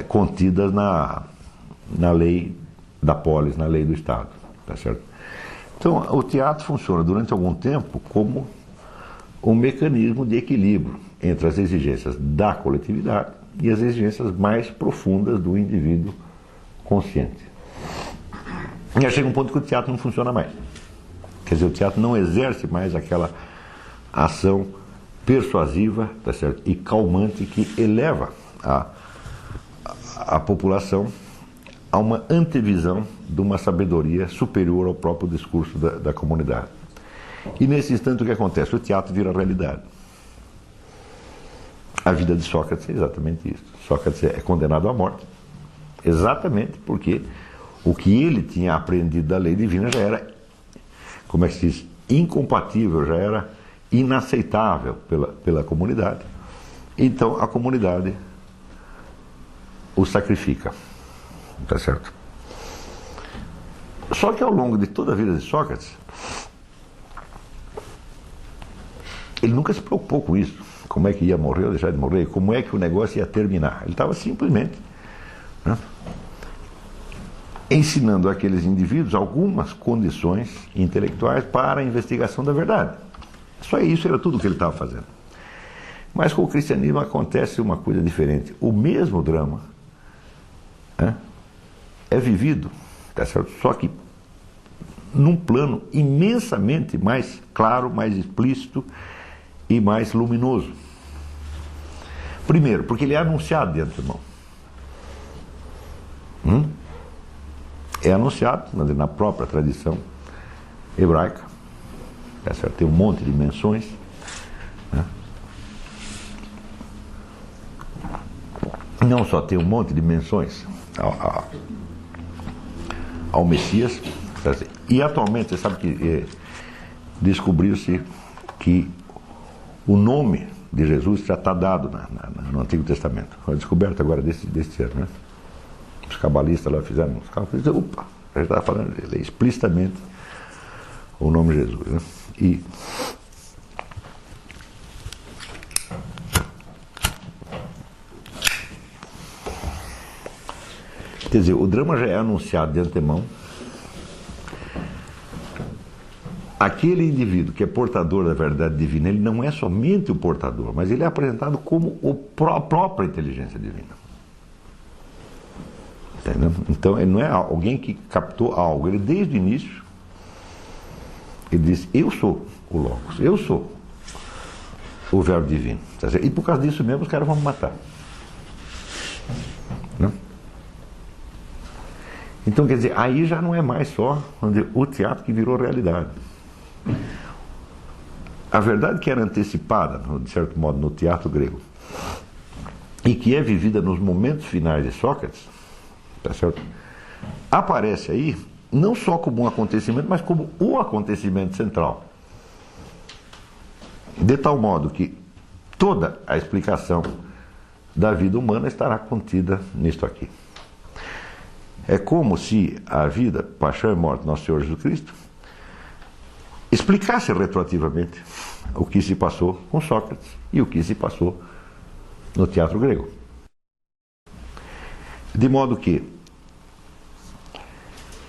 contidas na lei da polis, na lei do Estado. Tá certo? Então, o teatro funciona durante algum tempo como um mecanismo de equilíbrio entre as exigências da coletividade e as exigências mais profundas do indivíduo consciente. E aí chega um ponto que o teatro não funciona mais. Quer dizer, o teatro não exerce mais aquela ação persuasiva, tá certo, e calmante que eleva a população a uma antevisão de uma sabedoria superior ao próprio discurso da comunidade. E nesse instante o que acontece? O teatro vira realidade. A vida de Sócrates é exatamente isso. Sócrates é condenado à morte exatamente porque o que ele tinha aprendido da lei divina já era, como é que se diz, incompatível, já era inaceitável pela comunidade. Então a comunidade o sacrifica. Tá certo? Só que ao longo de toda a vida de Sócrates, ele nunca se preocupou com isso. Como é que ia morrer ou deixar de morrer, como é que o negócio ia terminar. Ele estava simplesmente, né, ensinando àqueles indivíduos algumas condições intelectuais para a investigação da verdade. Só isso era tudo o que ele estava fazendo. Mas com o cristianismo acontece uma coisa diferente. O mesmo drama, né, é vivido, tá certo? Só que num plano imensamente mais claro, mais explícito e mais luminoso. Primeiro, porque ele é anunciado de antemão. É anunciado na própria tradição hebraica, tá certo? Tem um monte de menções, né? Não só tem um monte de menções ao Messias, tá certo? E atualmente você sabe que descobriu-se que o nome de Jesus já está dado no Antigo Testamento. Foi descoberto agora desse ano, né? Os cabalistas lá fizeram uns cálculos e disseram, opa, já estava falando explicitamente o nome de Jesus, né? E quer dizer, o drama já é anunciado de antemão. Aquele indivíduo que é portador da verdade divina, ele não é somente o portador, mas ele é apresentado como a própria inteligência divina. Entendeu? Então, ele não é alguém que captou algo. Ele, desde o início, ele diz, eu sou o Logos, eu sou o Verbo divino. E por causa disso mesmo, os caras vão me matar. Não? Então, quer dizer, aí já não é mais só o teatro que virou realidade. A verdade que era antecipada, de certo modo, no teatro grego, e que é vivida nos momentos finais de Sócrates, tá certo? Aparece aí não só como um acontecimento, mas como o acontecimento central. De tal modo que toda a explicação da vida humana estará contida nisto aqui. É como se a vida, paixão e morte do nosso Senhor Jesus Cristo explicasse retroativamente o que se passou com Sócrates e o que se passou no teatro grego. De modo que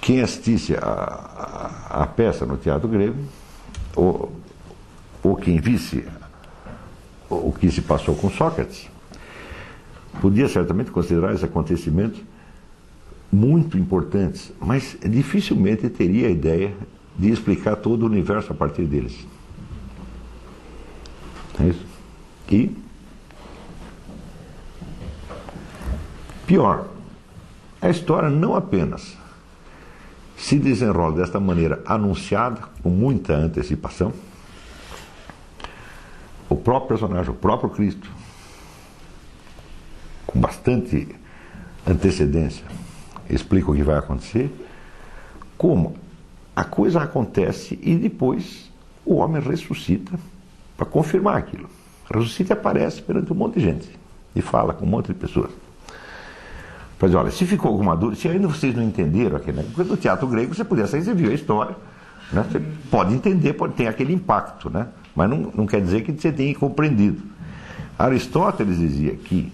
quem assistisse a peça no teatro grego, ou quem visse o que se passou com Sócrates, podia certamente considerar esses acontecimentos muito importantes, mas dificilmente teria a ideia de explicar todo o universo a partir deles. É isso? E pior, a história não apenas se desenrola desta maneira anunciada, com muita antecipação, o próprio personagem, o próprio Cristo, com bastante antecedência, explica o que vai acontecer, como a coisa acontece e depois o homem ressuscita para confirmar aquilo. Ressuscita e aparece perante um monte de gente e fala com um monte de pessoas. Mas olha, se ficou alguma dúvida, se ainda vocês não entenderam aquele negócio, porque no teatro grego você podia sair, você viu a história, né? Você pode entender, pode ter aquele impacto, né? Mas não quer dizer que você tenha compreendido. Aristóteles dizia que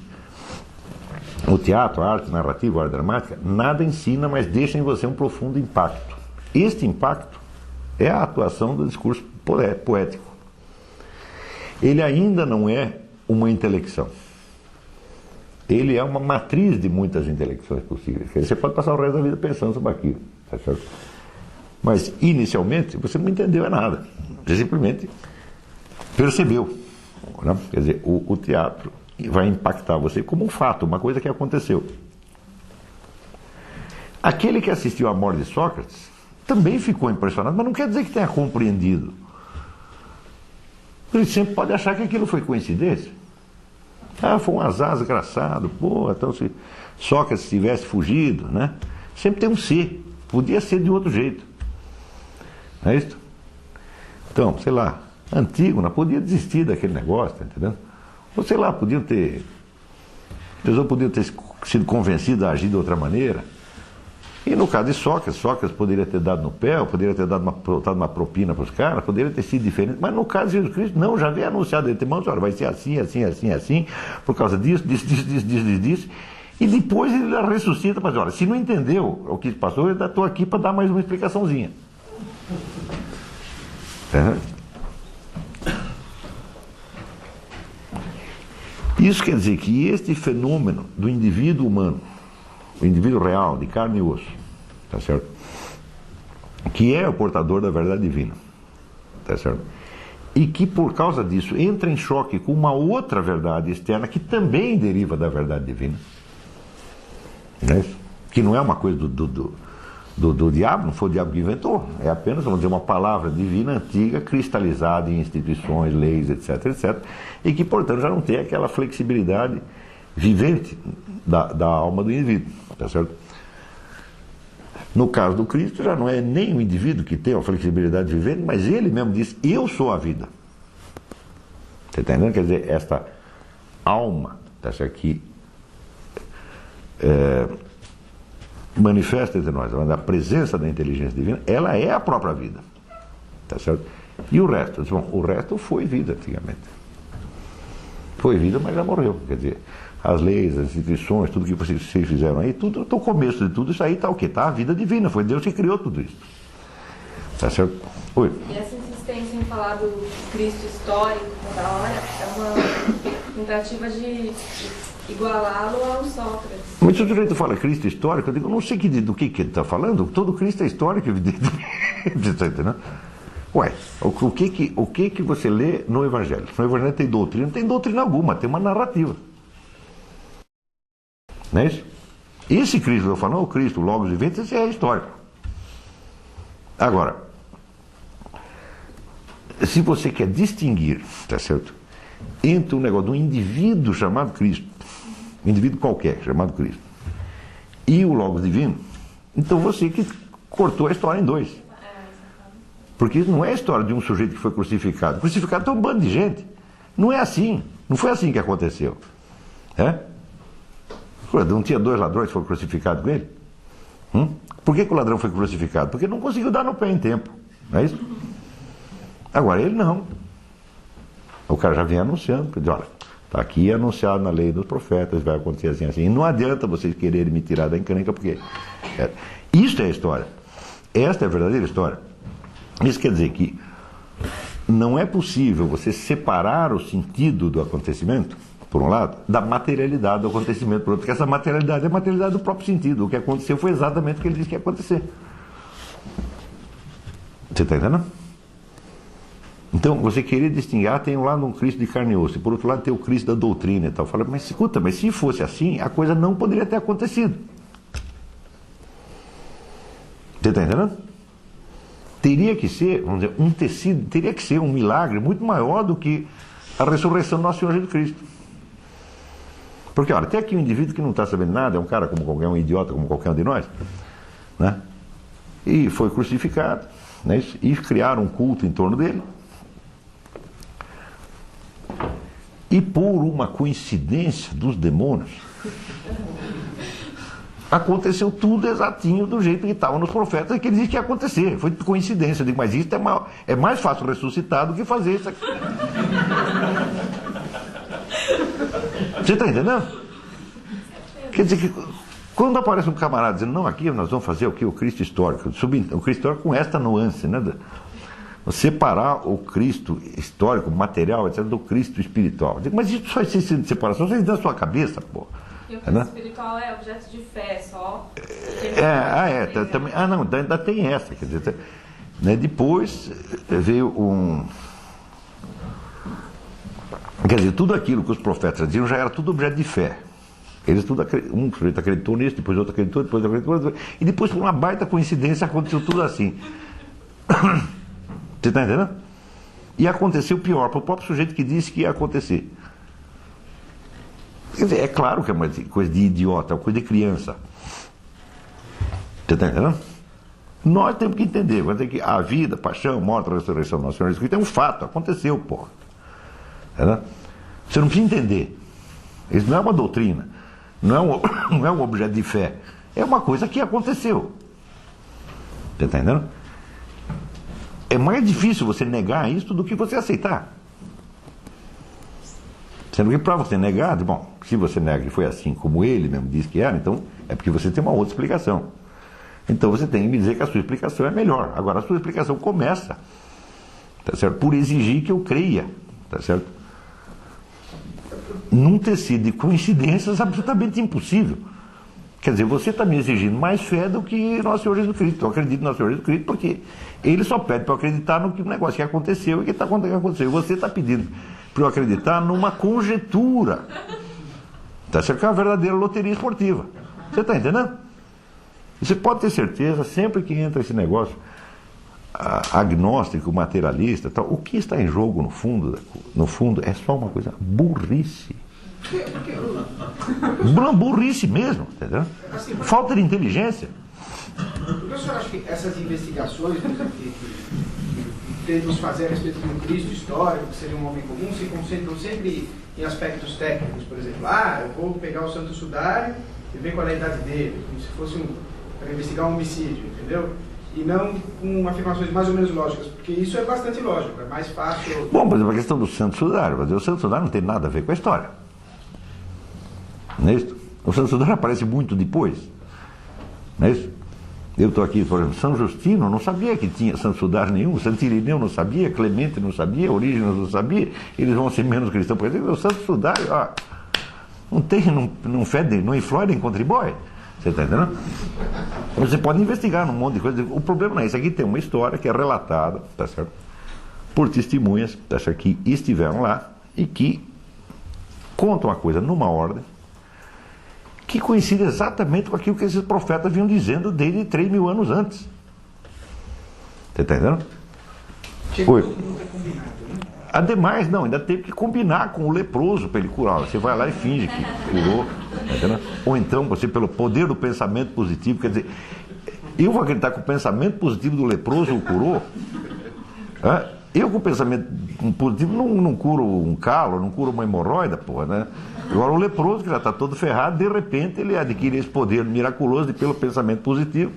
o teatro, a arte narrativa, a arte dramática, nada ensina, mas deixa em você um profundo impacto. Este impacto é a atuação do discurso poético. Ele ainda não é uma intelecção. Ele é uma matriz de muitas intelecções possíveis. Você pode passar o resto da vida pensando sobre aquilo, tá certo? Mas, inicialmente, você não entendeu nada. Você simplesmente percebeu. Né? Quer dizer, o teatro vai impactar você como um fato, uma coisa que aconteceu. Aquele que assistiu à morte de Sócrates também ficou impressionado, mas não quer dizer que tenha compreendido. Ele sempre pode achar que aquilo foi coincidência. Ah, foi um azar desgraçado, pô, então se Sócrates tivesse fugido, né? Sempre tem um se, podia ser de outro jeito. Não é isso? Então, sei lá, Antígona podia desistir daquele negócio, tá entendendo? Ou sei lá, as pessoas podiam ter sido convencidas a agir de outra maneira. E no caso de Sócrates poderia ter dado no pé, poderia ter dado uma propina para os caras, poderia ter sido diferente. Mas no caso de Jesus Cristo, não, já veio anunciado de antemão, olha, vai ser assim, assim, assim, assim, por causa disso. E depois ele ressuscita, mas olha, se não entendeu o que passou, eu estou aqui para dar mais uma explicaçãozinha. Isso quer dizer que este fenômeno do indivíduo humano, o indivíduo real, de carne e osso, tá certo? Que é o portador da verdade divina, tá certo? E que por causa disso entra em choque com uma outra verdade externa que também deriva da verdade divina, né? Que não é uma coisa do diabo, não foi o diabo que inventou, é apenas, vamos dizer, uma palavra divina antiga, cristalizada em instituições, leis, etc, etc, e que, portanto, já não tem aquela flexibilidade vivente da alma do indivíduo, tá certo? No caso do Cristo, já não é nem o indivíduo que tem a flexibilidade vivente, mas ele mesmo diz, eu sou a vida. Você está entendendo? Quer dizer, esta alma, tá certo, que manifesta entre nós, a presença da inteligência divina, ela é a própria vida, tá certo? E o resto? Bom, o resto foi vida antigamente. Foi vida, mas já morreu. Quer dizer, as leis, as instituições, tudo que vocês fizeram aí, tudo, o começo de tudo isso aí está o quê? Está a vida divina, foi Deus que criou tudo isso. Tá certo? Oi. E essa insistência em falar do Cristo histórico toda hora é uma tentativa de igualá-lo ao Sócrates. Mas se o sujeito fala Cristo histórico, eu digo, não sei do que ele está falando, todo Cristo é histórico, evidentemente. Você está entendendo? Ué, o que você lê no Evangelho? No Evangelho tem doutrina? Não tem doutrina alguma, tem uma narrativa. Não é isso? Esse Cristo que eu falo, o Cristo, o Logos vivente, esse é histórico. Agora, se você quer distinguir, tá certo, entre um negócio de um indivíduo chamado Cristo, um indivíduo qualquer chamado Cristo, e o Logos divino, então você que cortou a história em dois. Porque isso não é a história de um sujeito que foi crucificado. Crucificado tem um bando de gente. Não é assim. Não foi assim que aconteceu. Não tinha 2 ladrões que foram crucificados com ele? Por que o ladrão foi crucificado? Porque não conseguiu dar no pé em tempo. Não é isso? Agora, ele não. O cara já vinha anunciando. Olha, Está aqui anunciado na lei dos profetas, vai acontecer assim, assim. E não adianta vocês quererem me tirar da encrenca, porque isso é a história. Esta é a verdadeira história. Isso quer dizer que não é possível você separar o sentido do acontecimento, por um lado, da materialidade do acontecimento, por outro, porque essa materialidade é a materialidade do próprio sentido. O que aconteceu foi exatamente o que ele disse que ia acontecer. Você está entendendo? Então, você querer distinguir, tem um lado um Cristo de carne e osso, e por outro lado tem o Cristo da doutrina e tal. Fala, mas escuta, mas se fosse assim, a coisa não poderia ter acontecido. Você está entendendo? Teria que ser, vamos dizer, um tecido, teria que ser um milagre muito maior do que a ressurreição do nosso Senhor Jesus Cristo. Porque, olha, tem aqui um indivíduo que não está sabendo nada, é um cara como qualquer um, idiota como qualquer um de nós, né? E foi crucificado, né? E criaram um culto em torno dele. E por uma coincidência dos demônios, aconteceu tudo exatinho do jeito que estava nos profetas, que ele disse que ia acontecer. Foi coincidência. Eu digo, mas isso é mais fácil ressuscitar do que fazer isso aqui. Você está entendendo? Quer dizer que quando aparece um camarada dizendo, não, aqui nós vamos fazer o que? O Cristo histórico. O Cristo histórico com esta nuance, né? Separar o Cristo histórico, material, etc., do Cristo espiritual. Eu digo, mas isso só existe de separação, você dá na sua cabeça, pô. E o Cristo espiritual é objeto de fé só? Também, não, ainda tem essa. Quer dizer, né, depois veio um... Quer dizer, tudo aquilo que os profetas diziam já era tudo objeto de fé. Eles tudo um sujeito acreditou nisso, depois outro acreditou, depois outro acreditou, e depois, por uma baita coincidência, aconteceu tudo assim. Você está entendendo? E aconteceu pior, para o próprio sujeito que disse que ia acontecer. Quer dizer, é claro que é uma coisa de idiota, é uma coisa de criança. Você está entendendo? Nós temos que entender, vamos dizer que a vida, a paixão, a morte, a ressurreição do nosso Senhor Jesus Cristo é um fato, aconteceu, porra. Você não precisa entender. Isso não é uma doutrina, não é um objeto de fé, é uma coisa que aconteceu. Você está entendendo? É mais difícil você negar isso do que você aceitar. Sendo que para você negar, bom, se você nega que foi assim como ele mesmo disse que era, então é porque você tem uma outra explicação. Então você tem que me dizer que a sua explicação é melhor. Agora a sua explicação começa, tá certo? Por exigir que eu creia, tá certo? Num tecido de coincidências absolutamente impossível. Quer dizer, você está me exigindo mais fé do que Nosso Senhor Jesus Cristo. Eu acredito no Nosso Senhor Jesus Cristo porque ele só pede para eu acreditar no negócio que aconteceu e que está acontecendo. E você está pedindo para eu acreditar numa conjectura. Tá certo? Que é uma verdadeira loteria esportiva. Você está entendendo? E você pode ter certeza, sempre que entra esse negócio agnóstico, materialista, tal, o que está em jogo no fundo é só uma coisa, burrice. Burrice mesmo, entendeu? Falta de inteligência. Por que o senhor acha que essas investigações que temos fazer a respeito de um Cristo histórico, que seria um homem comum, se concentram sempre em aspectos técnicos? Por exemplo, eu vou pegar o Santo Sudário e ver qual é a idade dele, como se fosse para investigar um homicídio, entendeu? E não com afirmações mais ou menos lógicas, porque isso é bastante lógico, é mais fácil... Bom, por exemplo, a questão do Santo Sudário, o Santo Sudário não tem nada a ver com a história. Não é isso? O Santo Sudário aparece muito depois. Não é isso? Eu estou aqui, por exemplo, São Justino não sabia que tinha Santo Sudário nenhum, Santo Irineu não sabia, Clemente não sabia, Orígenes não sabia, eles vão ser menos cristãos. Por exemplo, o Santo Sudário, não fede, não influi nem contribui. Você está entendendo? Você pode investigar num monte de coisa. O problema não é isso. Aqui tem uma história que é relatada, tá certo? Por testemunhas, tá certo? Que estiveram lá e que contam a coisa numa ordem que coincide exatamente com aquilo que esses profetas vinham dizendo desde 3.000 anos antes. Você está entendendo? Oi. Ademais, não, ainda teve que combinar com o leproso para ele curar. Você vai lá e finge que curou. Tá, ou então, você, pelo poder do pensamento positivo, quer dizer, eu vou acreditar que o pensamento positivo do leproso o curou? Eu com o pensamento positivo não curo um calo, não curo uma hemorroida, porra, né? Agora o leproso, que já está todo ferrado, de repente ele adquire esse poder miraculoso pelo pensamento positivo.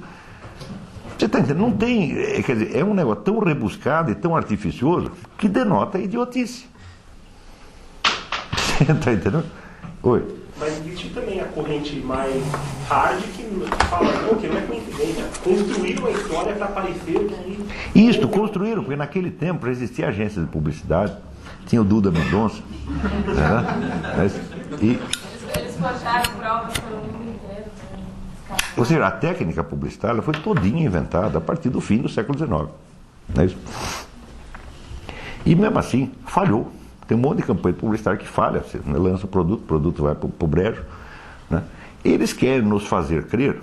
Você está entendendo? Não tem, quer dizer, é um negócio tão rebuscado e tão artificioso que denota idiotice. Tá entendendo? Oi. Mas existe também a corrente mais hard que fala, não, que não é coincidência. Construíram a história para parecer que... Isso, construíram, porque naquele tempo já existia agência de publicidade, tinha o Duda Mendonça, né? Eles forjaram provas pelo mundo inteiro. Ou seja, a técnica publicitária ela foi todinha inventada a partir do fim do século XIX. Não é isso? E mesmo assim, falhou. Tem um monte de campanha publicitária que falha. Você lança o produto vai para o brejo. Né? Eles querem nos fazer crer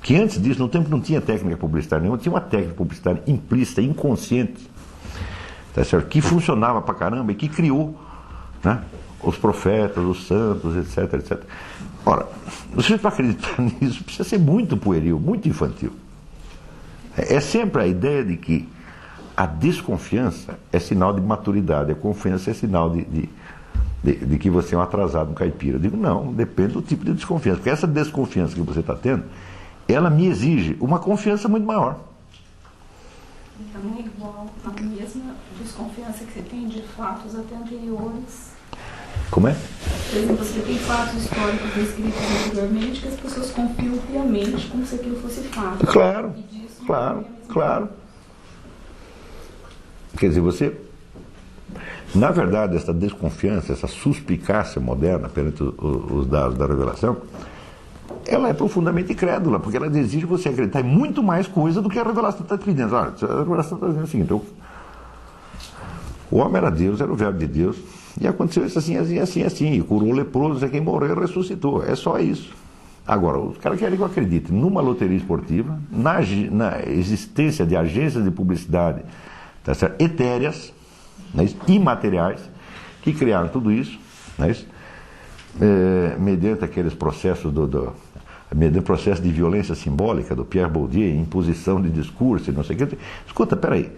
que antes disso, no tempo não tinha técnica publicitária nenhuma, tinha uma técnica publicitária implícita, inconsciente, tá certo? Que funcionava pra caramba e que criou, né, os profetas, os santos, etc, etc. Ora, você para acreditar nisso precisa ser muito pueril, muito infantil. É sempre a ideia de que a desconfiança é sinal de maturidade, a confiança é sinal de que você é um atrasado, um caipira. Eu digo, não, depende do tipo de desconfiança, porque essa desconfiança que você está tendo, ela me exige uma confiança muito maior. Então é igual a mesma desconfiança que você tem de fatos até anteriores. Como é? Por exemplo, você tem fatos históricos descritos anteriormente que as pessoas confiam piamente como se aquilo fosse fato. Claro, E disso claro, claro. Quer dizer, você... Na verdade, essa desconfiança, essa suspicácia moderna perante os dados da revelação, ela é profundamente incrédula, porque ela exige você acreditar em muito mais coisa do que a revelação está te pedindo. Olha, a revelação está dizendo o seguinte: o homem era Deus, era o verbo de Deus, e aconteceu isso assim, assim, assim, assim, e curou o leproso, quem morreu ressuscitou. É só isso. Agora, os caras querem que eu acredite numa loteria esportiva, na existência de agências de publicidade, tá certo, etéreas, né, imateriais, que criaram tudo isso, né, mediante aqueles processos mediante o processo de violência simbólica do Pierre Bourdieu, imposição de discurso e não sei o que. Escuta, peraí,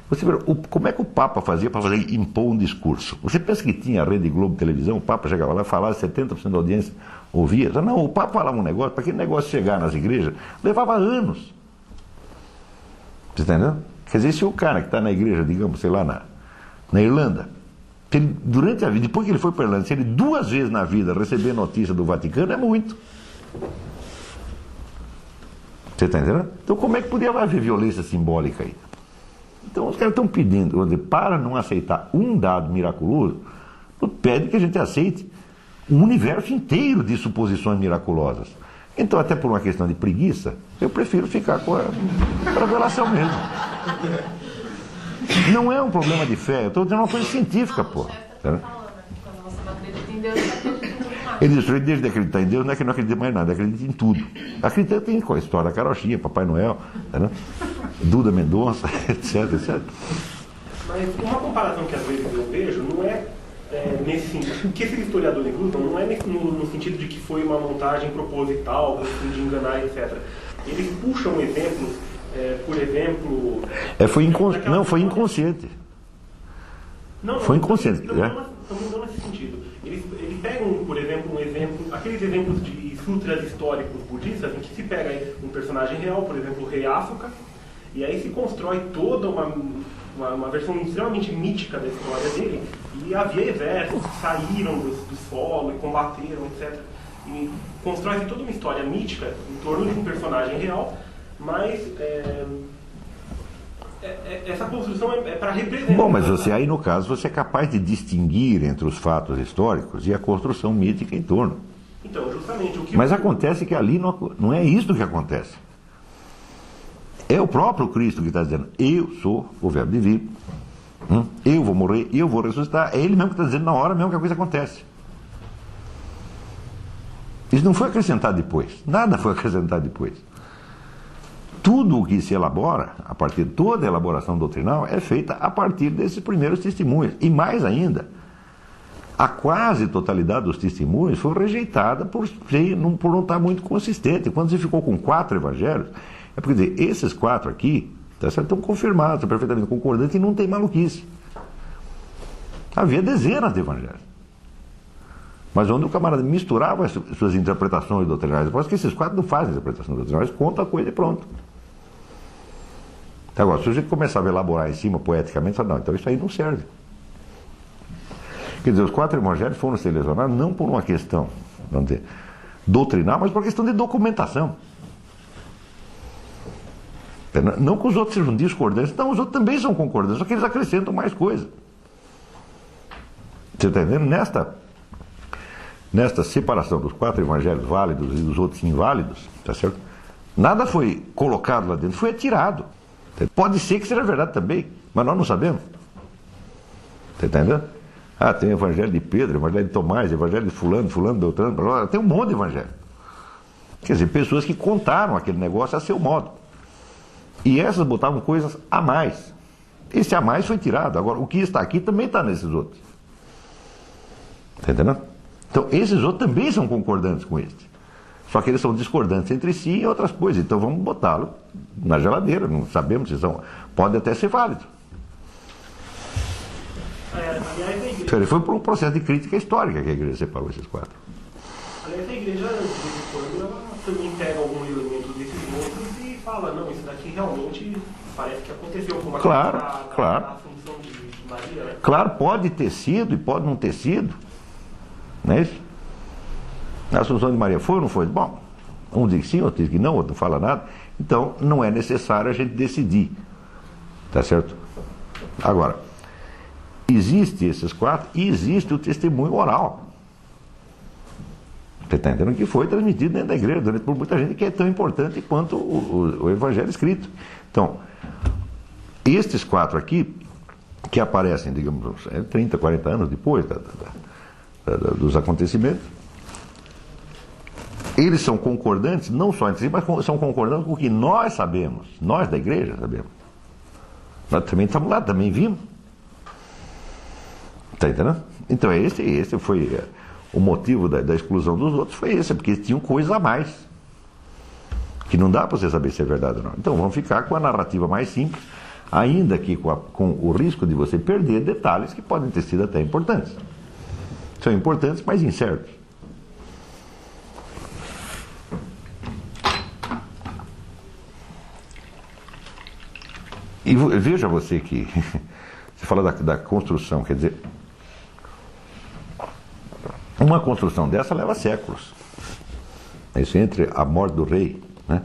você vê, como é que o Papa fazia para impor um discurso? Você pensa que tinha a Rede Globo Televisão, o Papa chegava lá e falava, 70% da audiência ouvia? Não, o Papa falava um negócio, para aquele negócio chegar nas igrejas, levava anos. Você está entendendo? Quer dizer, se o cara que está na igreja, digamos, sei lá, na Irlanda, ele, durante a vida, depois que ele foi para a Irlanda, se ele 2 vezes na vida receber notícia do Vaticano, é muito. Você está entendendo? Então como é que podia haver violência simbólica aí? Então os caras estão pedindo, para não aceitar um dado miraculoso, pede que a gente aceite um universo inteiro de suposições miraculosas. Então, até por uma questão de preguiça, eu prefiro ficar com a revelação mesmo. Não é um problema de fé, eu estou dizendo uma coisa científica, pô. Quando você não acredita em Deus, você acredita em tudo mais. Ele diz, desde de acreditar em Deus, não é que não acredita mais nada, acredita em tudo. Acredita em qual? A história da carochinha, Papai Noel, né? Duda Mendonça, etc, etc. Mas uma comparação que às vezes eu vejo não é, nesse sentido. O que esses historiadores usam não é no sentido de que foi uma montagem proposital, de enganar, etc. Eles puxam exemplos, por exemplo... Não, foi inconsciente. Não, foi inconsciente. Não nesse sentido. Eles pegam, por exemplo, aqueles exemplos de sutras históricos budistas, em que se pega um personagem real, por exemplo, o rei Asuka, e aí se constrói toda uma versão extremamente mítica da história dele, e havia exércitos que saíram do solo e combateram, etc. E constrói-se toda uma história mítica em torno de um personagem real, mas essa construção é para representar. Bom, mas você aí no caso você é capaz de distinguir entre os fatos históricos e a construção mítica em torno. Então, justamente o que... Mas acontece que ali não é isso que acontece. É o próprio Cristo que está dizendo, eu sou o verbo divino, eu vou morrer, eu vou ressuscitar. É ele mesmo que está dizendo na hora mesmo que a coisa acontece. Isso não foi acrescentado depois, nada foi acrescentado depois. Tudo o que se elabora, a partir de toda a elaboração doutrinal, é feita a partir desses primeiros testemunhos. E mais ainda, a quase totalidade dos testemunhos foi rejeitada por não estar muito consistente. Quando se ficou com 4 evangelhos, é porque dizer, esses 4 aqui estão confirmados, estão perfeitamente concordantes e não tem maluquice. Havia dezenas de evangelhos. Mas onde o camarada misturava as suas interpretações doutrinais, depois que esses 4 não fazem interpretações doutrinais, conta a coisa e pronto. Agora, se a gente começava a elaborar em cima poeticamente, fala, não, então isso aí não serve. Quer dizer, os 4 evangelhos foram selecionados não por uma questão, vamos dizer, doutrinal, mas por uma questão de documentação. Não que os outros sejam discordantes, não, os outros também são concordantes, só que eles acrescentam mais coisa. Você está entendendo? Nesta separação dos 4 evangelhos válidos e dos outros inválidos, tá certo? Nada foi colocado lá dentro, foi atirado. Pode ser que seja verdade também, mas nós não sabemos. Você está entendendo? Ah, tem o evangelho de Pedro, o evangelho de Tomás, o evangelho de fulano, Beltrano, tem um monte de evangelho. Quer dizer, pessoas que contaram aquele negócio a seu modo. E essas botavam coisas a mais. Esse a mais foi tirado. Agora, o que está aqui também está nesses outros. Está entendendo? Então, esses outros também são concordantes com este. Só que eles são discordantes entre si e outras coisas. Então, vamos botá-lo na geladeira. Não sabemos se são. Pode até ser válido. Então, ele foi por um processo de crítica histórica que a igreja separou esses 4. Aliás, a igreja, de vez em quando, ela também pega algum elemento desses outros e fala, não, isso daqui realmente parece que aconteceu. Como claro. A Assunção de Maria, né? Claro, pode ter sido e pode não ter sido. Não é isso? A Assunção de Maria foi ou não foi? Bom, um diz que sim, outro diz que não, outro não fala nada. Então, não é necessário a gente decidir. Tá certo? Agora, existe esses 4 e existe o testemunho oral. Você está entendendo? Que foi transmitido dentro da igreja por muita gente, que é tão importante quanto o evangelho escrito. Então, estes 4 aqui, que aparecem, digamos, 30, 40 anos depois dos acontecimentos, eles são concordantes, não só entre si, mas são concordantes com o que nós sabemos, nós da igreja sabemos. Nós também estamos lá, também vimos. Está entendendo? Então, esse foi o motivo da exclusão dos outros, foi esse, porque eles tinham coisa a mais, que não dá para você saber se é verdade ou não. Então, vamos ficar com a narrativa mais simples, ainda que com o risco de você perder detalhes que podem ter sido até importantes. São importantes, mas incertos. E veja você que você fala da construção, quer dizer, uma construção dessa leva séculos. Isso entre a morte do rei, né?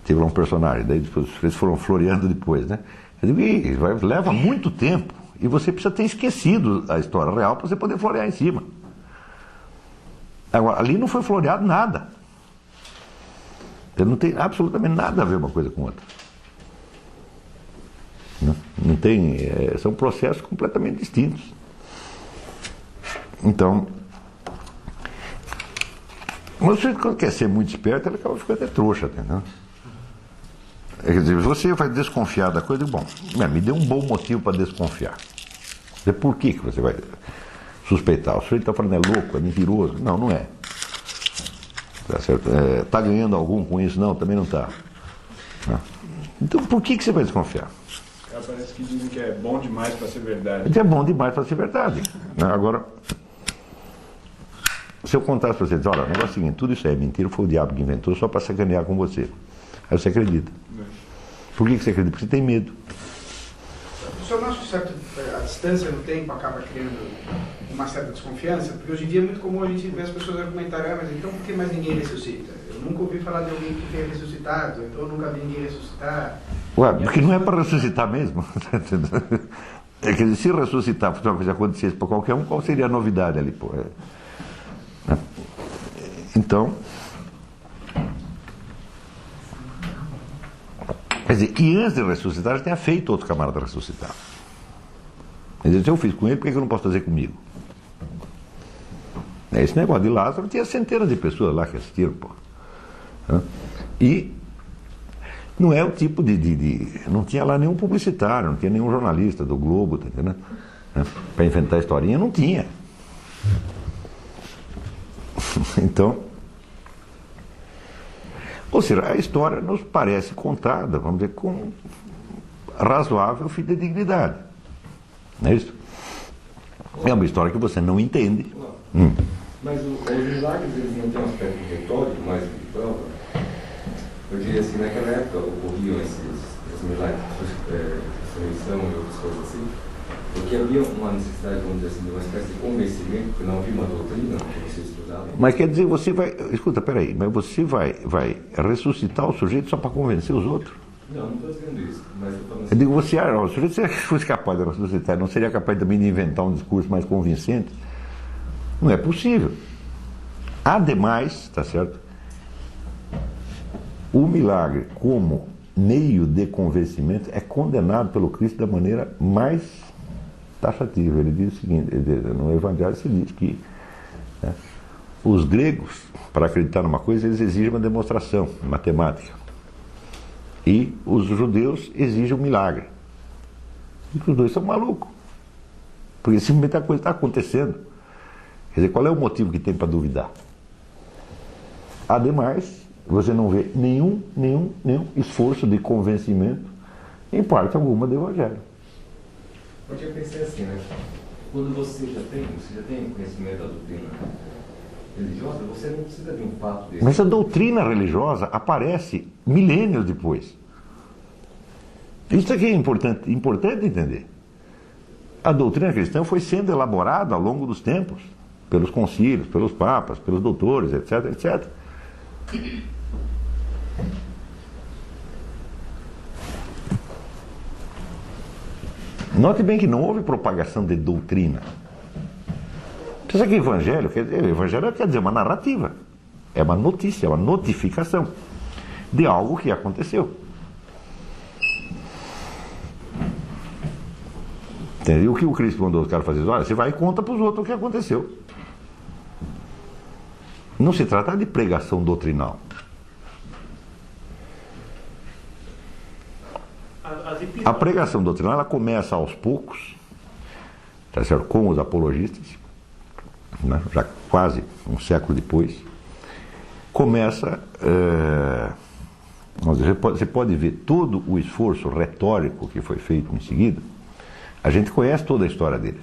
Teve lá um personagem, daí depois, eles foram floreando depois, né? Eu digo, leva muito tempo e você precisa ter esquecido a história real para você poder florear em cima. Agora, ali não foi floreado nada. Não tem absolutamente nada a ver uma coisa com outra. Não tem, são processos completamente distintos. Então, mas você, quando quer ser muito esperto, ele acaba ficando até trouxa, entendeu? Quer dizer, você vai desconfiar da coisa, bom, me dê um bom motivo para desconfiar. Por que você vai suspeitar? O sujeito está falando é louco, é mentiroso. Não, não é. Tá certo? Está ganhando algum com isso? Não, também não está. Então, por que você vai desconfiar? Parece que dizem que é bom demais para ser verdade. É bom demais para ser verdade. Agora, se eu contasse para você, dizer, olha, o negócio é o seguinte, tudo isso aí é mentira, foi o diabo que inventou só para sacanear com você. Aí você acredita. Por que você acredita? Porque você tem medo. O senhor não acha que a distância no tempo acaba criando uma certa desconfiança? Porque hoje em dia é muito comum a gente ver as pessoas argumentarem, mas então por que mais ninguém ressuscita? Eu nunca ouvi falar de alguém que tenha ressuscitado, então eu nunca vi ninguém ressuscitar. Ué, porque não é para ressuscitar mesmo. É que se ressuscitar fosse uma coisa que acontecesse para qualquer um, qual seria a novidade ali? Pô? Então, quer dizer, e antes de ressuscitar, já tinha feito outro camarada ressuscitar. Quer dizer, se eu fiz com ele, por que eu não posso fazer comigo? Esse negócio de Lázaro, tinha centenas de pessoas lá que assistiram, pô. E não é o tipo não tinha lá nenhum publicitário, não tinha nenhum jornalista do Globo, tá entendendo? Para inventar a historinha, não tinha. Então, ou seja, a história nos parece contada, vamos dizer, com razoável fidedignidade. Não é isso? É uma história que você não entende. Mas os milagres, eles não têm um aspecto retórico mais do que prova? Eu diria assim, naquela época ocorriam esses milagres, ressurreição e outras coisas assim. Porque havia uma necessidade, vamos dizer assim, de uma espécie de convencimento, porque não havia uma doutrina que você estudava. Mas quer dizer, você vai... Escuta, peraí, mas você vai ressuscitar o sujeito só para convencer os outros? Não estou dizendo isso, mas eu estou falando Eu digo, você, o sujeito, se fosse capaz de ressuscitar, não seria capaz também de inventar um discurso mais convincente? Não é possível. Ademais, tá certo? O milagre, como meio de convencimento, é condenado pelo Cristo da maneira mais taxativa. Ele diz o seguinte, no Evangelho se diz que, né, os gregos, para acreditar numa coisa, eles exigem uma demonstração matemática. E os judeus exigem um milagre. E os dois são malucos. Porque simplesmente a coisa está acontecendo. Quer dizer, qual é o motivo que tem para duvidar? Ademais, você não vê nenhum esforço de convencimento em parte alguma do Evangelho. Porque eu pensei assim, né? Quando você já tem conhecimento da doutrina religiosa, você não precisa de um fato desse. Mas a doutrina religiosa aparece milênios depois. Isso aqui é importante entender. A doutrina cristã foi sendo elaborada ao longo dos tempos, pelos concílios, pelos papas, pelos doutores, etc, etc. Note bem que não houve propagação de doutrina. Você sabe que evangelho quer dizer uma narrativa. É uma notícia, uma notificação de algo que aconteceu. Entendeu? O que o Cristo mandou os caras fazer? Olha, você vai e conta para os outros o que aconteceu. Não se trata de pregação doutrinal. A pregação doutrinal ela começa aos poucos, tá certo? Com os apologistas, né? Já quase um século depois. Começa, você pode ver todo o esforço retórico que foi feito em seguida. A gente conhece toda a história dele.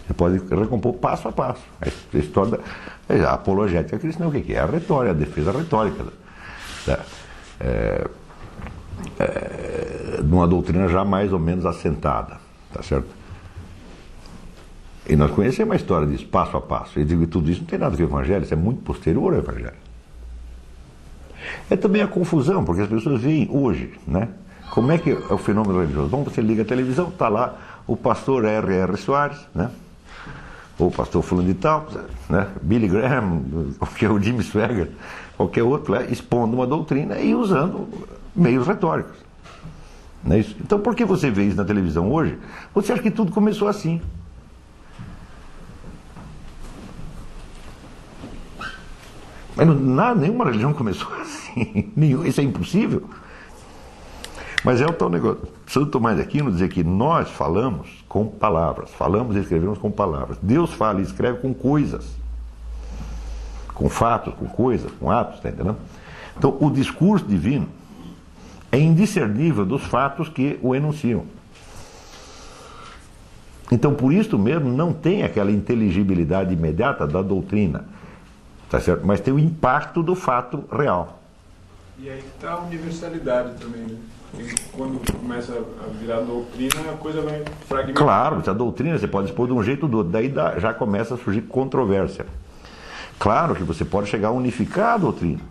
Você pode recompor passo a passo. A história a apologética cristã, o que é? A retórica, a defesa retórica de uma doutrina já mais ou menos assentada, tá certo? E nós conhecemos a história disso, passo a passo. E digo que tudo isso não tem nada a ver com o Evangelho, isso é muito posterior ao Evangelho. É também a confusão, porque as pessoas veem hoje, né? Como é que é o fenômeno religioso? Bom, você liga a televisão, está lá o pastor R.R. Soares, né? Ou o pastor fulano de tal, né? Billy Graham, o Jimmy Swaggart, qualquer outro lá, expondo uma doutrina e usando meios retóricos. Não é isso? Então, por que você vê isso na televisão hoje? Você acha que tudo começou assim. Mas nenhuma religião começou assim. Isso é impossível. Mas é o tal negócio. Santo Tomás de Aquino dizer que nós falamos com palavras. Falamos e escrevemos com palavras. Deus fala e escreve com coisas. Com fatos, com coisas, com atos, tá entendendo? Então, o discurso divino é indiscernível dos fatos que o enunciam. Então, por isso mesmo, não tem aquela inteligibilidade imediata da doutrina, tá certo? Mas tem o impacto do fato real. E aí está a universalidade também, né? E quando começa a virar doutrina, a coisa vai fragmentar. Claro, a doutrina você pode expor de um jeito ou do outro, daí já começa a surgir controvérsia. Claro que você pode chegar a unificar a doutrina.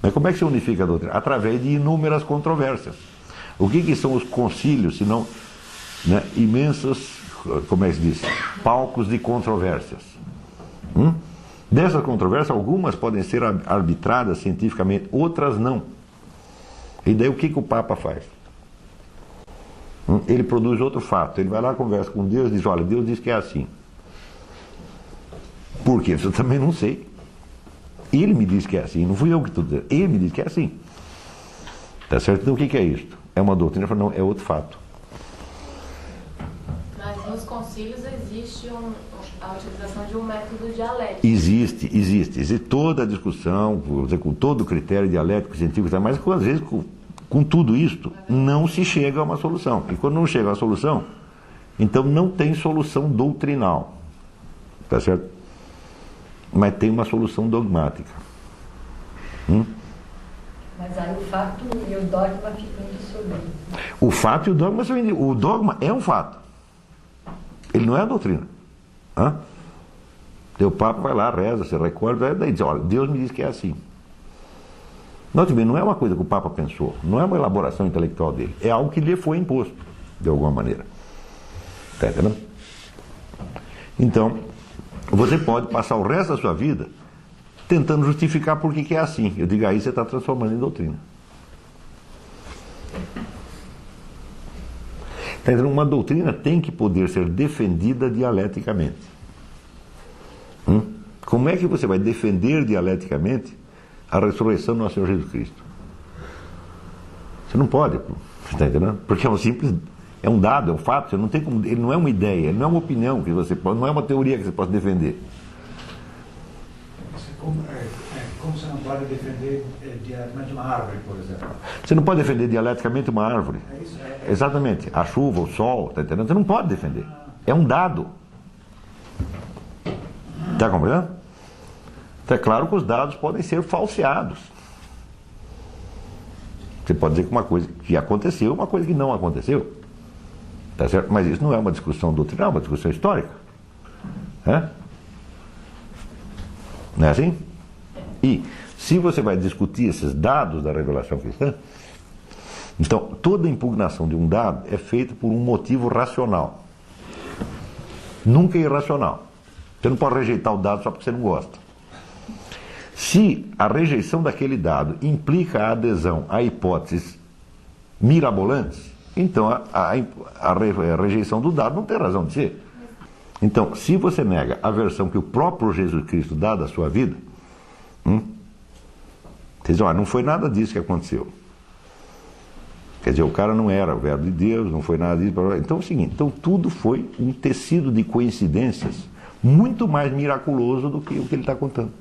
Mas como é que você unifica a doutrina? Através de inúmeras controvérsias. O que são os concílios, se não, né, imensos, como é que se diz, palcos de controvérsias? Dessas controvérsias, algumas podem ser arbitradas cientificamente, outras não. E daí o que o Papa faz? Ele produz outro fato, ele vai lá, conversa com Deus e diz, olha, Deus diz que é assim. Por quê? Eu também não sei. Ele me diz que é assim, não fui eu que estou dizendo, ele me diz que é assim. Tá certo? Então o que é isto? É uma doutrina? Não, é outro fato. Mas nos concílios existe a utilização de um método dialético. Existe toda a discussão, com todo o critério dialético, científico, mas às vezes com tudo isto não se chega a uma solução. E quando não chega a uma solução, então não tem solução doutrinal. Tá certo? Mas tem uma solução dogmática. Mas aí o fato e o dogma ficam indissoluíveis. O fato e o dogma são o dogma é um fato. Ele não é a doutrina. Hã? Teu Papa vai lá, reza, se recolhe, daí diz, olha, Deus me diz que é assim. Não é uma coisa que o Papa pensou, não é uma elaboração intelectual dele, é algo que lhe foi imposto, de alguma maneira. Está entendendo? Então, você pode passar o resto da sua vida tentando justificar por que é assim. Eu digo, aí você está transformando em doutrina. Está entendendo? Uma doutrina tem que poder ser defendida dialeticamente. Como é que você vai defender dialeticamente a ressurreição do nosso Senhor Jesus Cristo? Você não pode, está entendendo? Porque é um dado, é um fato, você não tem como, ele não é uma ideia, ele não é uma opinião que você pode, não é uma teoria que você pode defender. Como você não pode defender dialeticamente uma árvore, por exemplo? Você não pode defender dialeticamente uma árvore. É isso, Exatamente. A chuva, o sol, está entendendo? Você não pode defender. É um dado. Está compreendendo? Então, é claro que os dados podem ser falseados. Você pode dizer que uma coisa que aconteceu, uma coisa que não aconteceu. Tá certo? Mas isso não é uma discussão doutrinal, é uma discussão histórica. Não é assim? E se você vai discutir esses dados da revelação cristã, então toda impugnação de um dado é feita por um motivo racional. Nunca é irracional. Você não pode rejeitar o dado só porque você não gosta. Se a rejeição daquele dado implica a adesão a hipóteses mirabolantes, então a rejeição do dado não tem razão de ser. Então, se você nega a versão que o próprio Jesus Cristo dá da sua vida, você diz, não foi nada disso que aconteceu. Quer dizer, o cara não era o verbo de Deus, não foi nada disso. Então é o seguinte, então tudo foi um tecido de coincidências muito mais miraculoso do que o que ele está contando.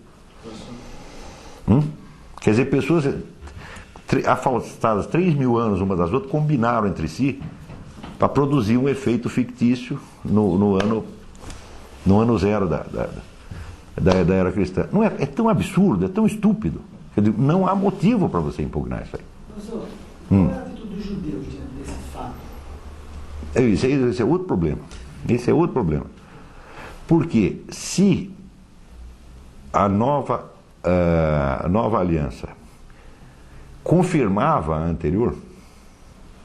Quer dizer, pessoas afastadas 3.000 anos umas das outras combinaram entre si para produzir um efeito fictício no ano zero da era cristã. Não é tão absurdo, é tão estúpido. Quer dizer, não há motivo para você impugnar isso aí. Professor, qual é a atitude dos judeus diante desse fato? Esse é outro problema. Esse é outro problema. Porque se a nova aliança confirmava a anterior,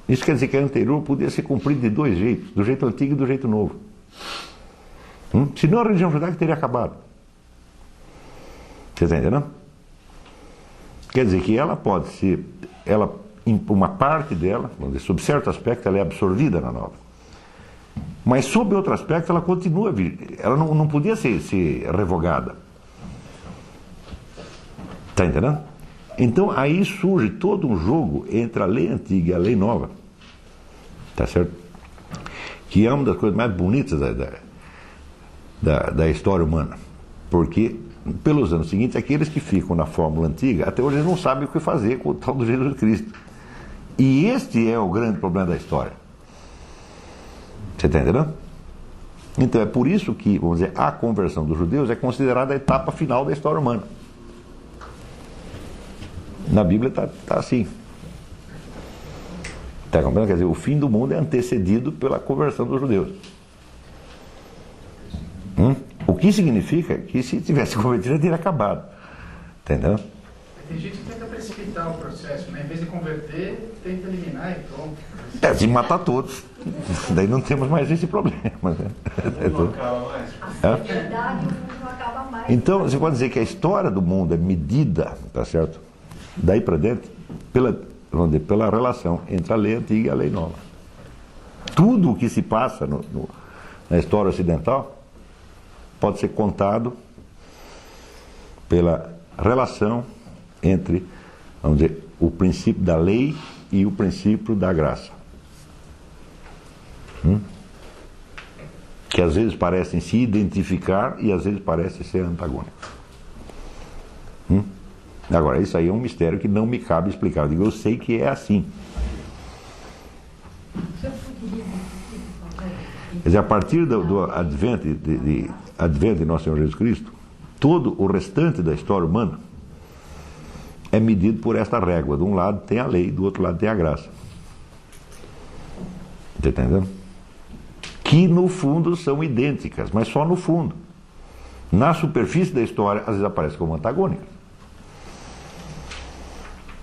isso quer dizer que a anterior podia ser cumprida de dois jeitos, do jeito antigo e do jeito novo. Senão a religião judaica teria acabado. Você está entendendo? Quer dizer que ela pode ser, uma parte dela, vamos dizer, sob certo aspecto, ela é absorvida na nova. Mas sob outro aspecto, ela continua, ela não podia ser revogada. Está entendendo? Então aí surge todo um jogo entre a lei antiga e a lei nova. Está certo? Que é uma das coisas mais bonitas da história humana. Porque, pelos anos seguintes, aqueles que ficam na fórmula antiga, até hoje eles não sabem o que fazer com o tal do Jesus Cristo. E este é o grande problema da história. Você está entendendo? Então é por isso que, vamos dizer, a conversão dos judeus é considerada a etapa final da história humana. Na Bíblia está assim. Está compreendendo? Quer dizer, o fim do mundo é antecedido pela conversão dos judeus. O que significa que se tivesse convertido, teria acabado. Entendeu? Tem gente que tenta precipitar o processo, né? Em vez de converter, tenta eliminar e pronto. De matar todos. Daí não temos mais esse problema. Né? Não acaba mais. A verdade não acaba mais. Então, você pode dizer que a história do mundo é medida, tá certo? Daí para dentro, pela relação entre a lei antiga e a lei nova. Tudo o que se passa na história ocidental pode ser contado pela relação entre, vamos dizer, o princípio da lei e o princípio da graça. Que às vezes parecem se identificar e às vezes parecem ser antagônicos. Agora, isso aí é um mistério que não me cabe explicar. Eu digo, eu sei que é assim. Quer dizer, a partir do advento de nosso Senhor Jesus Cristo, todo o restante da história humana é medido por esta régua. De um lado tem a lei, do outro lado tem a graça. Está entendendo? Que no fundo são idênticas, mas só no fundo. Na superfície da história, às vezes aparecem como antagônicas.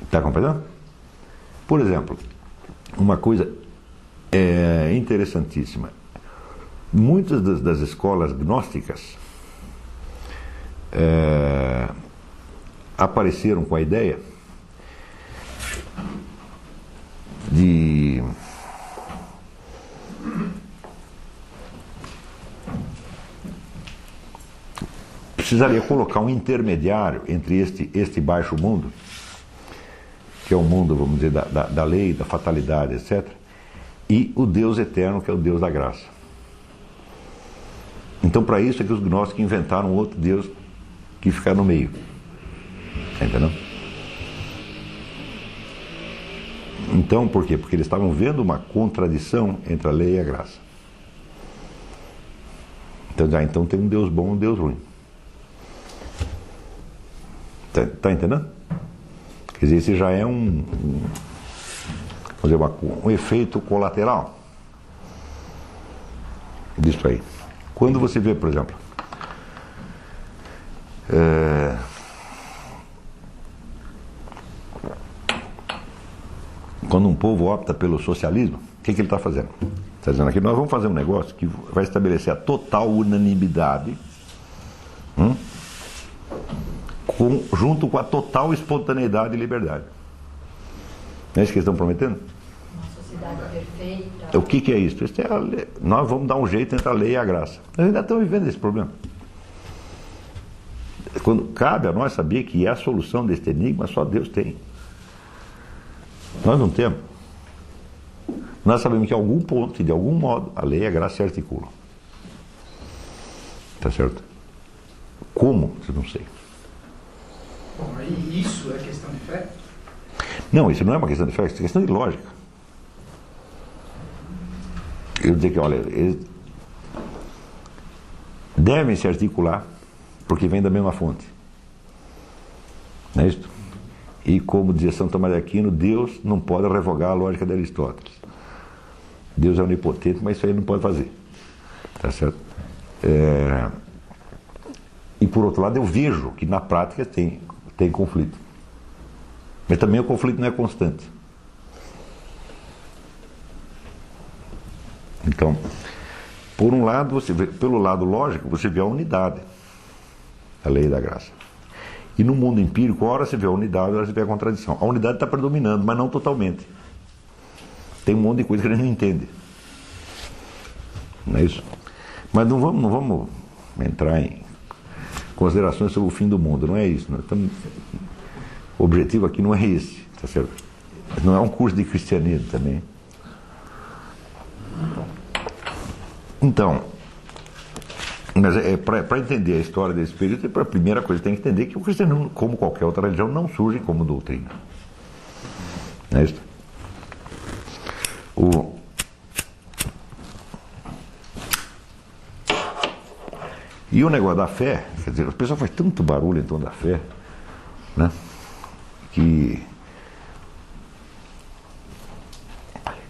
Está compreendendo? Por exemplo, uma coisa interessantíssima. Muitas das escolas gnósticas apareceram com a ideia de precisaria colocar um intermediário entre este baixo mundo, que é o mundo, vamos dizer, da lei, da fatalidade, etc., e o Deus eterno, que é o Deus da graça. Então, para isso é que os gnósticos inventaram outro Deus que fica no meio. Entendeu? Então, por quê? Porque eles estavam vendo uma contradição entre a lei e a graça. Então tem um Deus bom e um Deus ruim. Está entendendo? Quer dizer, esse já é um efeito colateral disso aí. Quando você vê, por exemplo, quando um povo opta pelo socialismo, o que ele está fazendo? Está dizendo aqui, nós vamos fazer um negócio que vai estabelecer a total unanimidade, junto com a total espontaneidade e liberdade. Não é isso que eles estão prometendo? Uma sociedade perfeita. O que é isso? Isso é nós vamos dar um jeito entre a lei e a graça. Nós ainda estamos vivendo esse problema. Quando cabe a nós saber que a solução deste enigma só Deus tem. Nós não temos. Nós sabemos que em algum ponto, de algum modo, a lei e a graça se articulam. Está certo? Como? Eu não sei. Bom, aí isso é questão de fé? Não, isso não é uma questão de fé, isso é questão de lógica. Eu dizer que, olha, eles devem se articular porque vem da mesma fonte. Não é isso? E como dizia São Tomás de Aquino, Deus não pode revogar a lógica de Aristóteles. Deus é onipotente, mas isso aí não pode fazer. Tá certo? E por outro lado, eu vejo que na prática tem conflito. Mas também o conflito não é constante. Então, por um lado, você vê, pelo lado lógico, você vê a unidade, a lei da graça. E no mundo empírico, ora você vê a unidade, ora você vê a contradição. A unidade está predominando, mas não totalmente. Tem um monte de coisa que a gente não entende. Não é isso? Mas não vamos entrar em considerações sobre o fim do mundo, não é isso. O objetivo aqui não é esse, tá certo? Não é um curso de cristianismo também. Então, mas para entender a história desse período, a primeira coisa tem que entender que o cristianismo, como qualquer outra religião, não surge como doutrina. Não é isso? E o negócio da fé, quer dizer, o pessoal faz tanto barulho em torno da fé, né? Que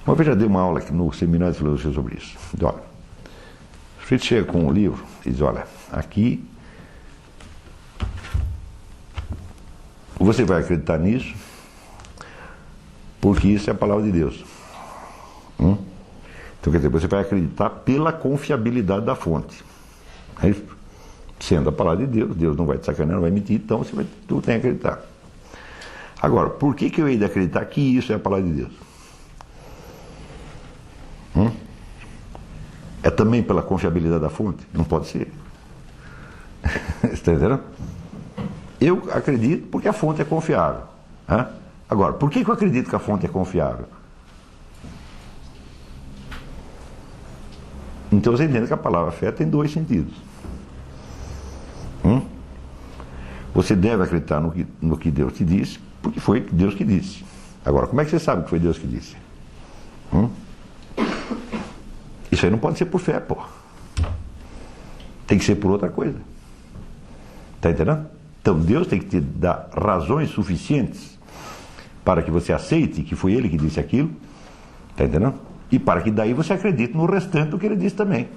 uma vez já dei uma aula aqui no seminário de filosofia sobre isso. Diz, olha, o sujeito chega com um livro e diz, olha, aqui você vai acreditar nisso porque isso é a palavra de Deus. Então, quer dizer, você vai acreditar pela confiabilidade da fonte. É isso? Sendo a palavra de Deus, Deus não vai te sacanear, não vai mentir, então tu tem que acreditar. Agora, por que eu hei de acreditar que isso é a palavra de Deus? É também pela confiabilidade da fonte? Não pode ser. Está entendendo? Eu acredito porque a fonte é confiável. Agora, por que eu acredito que a fonte é confiável? Então você entende que a palavra fé tem dois sentidos. Você deve acreditar no que Deus te disse, porque foi Deus que disse. Agora, como é que você sabe que foi Deus que disse? Isso aí não pode ser por fé, pô. Tem que ser por outra coisa. Está entendendo? Então Deus tem que te dar razões suficientes para que você aceite que foi Ele que disse aquilo, está entendendo? E para que daí você acredite no restante do que Ele disse também.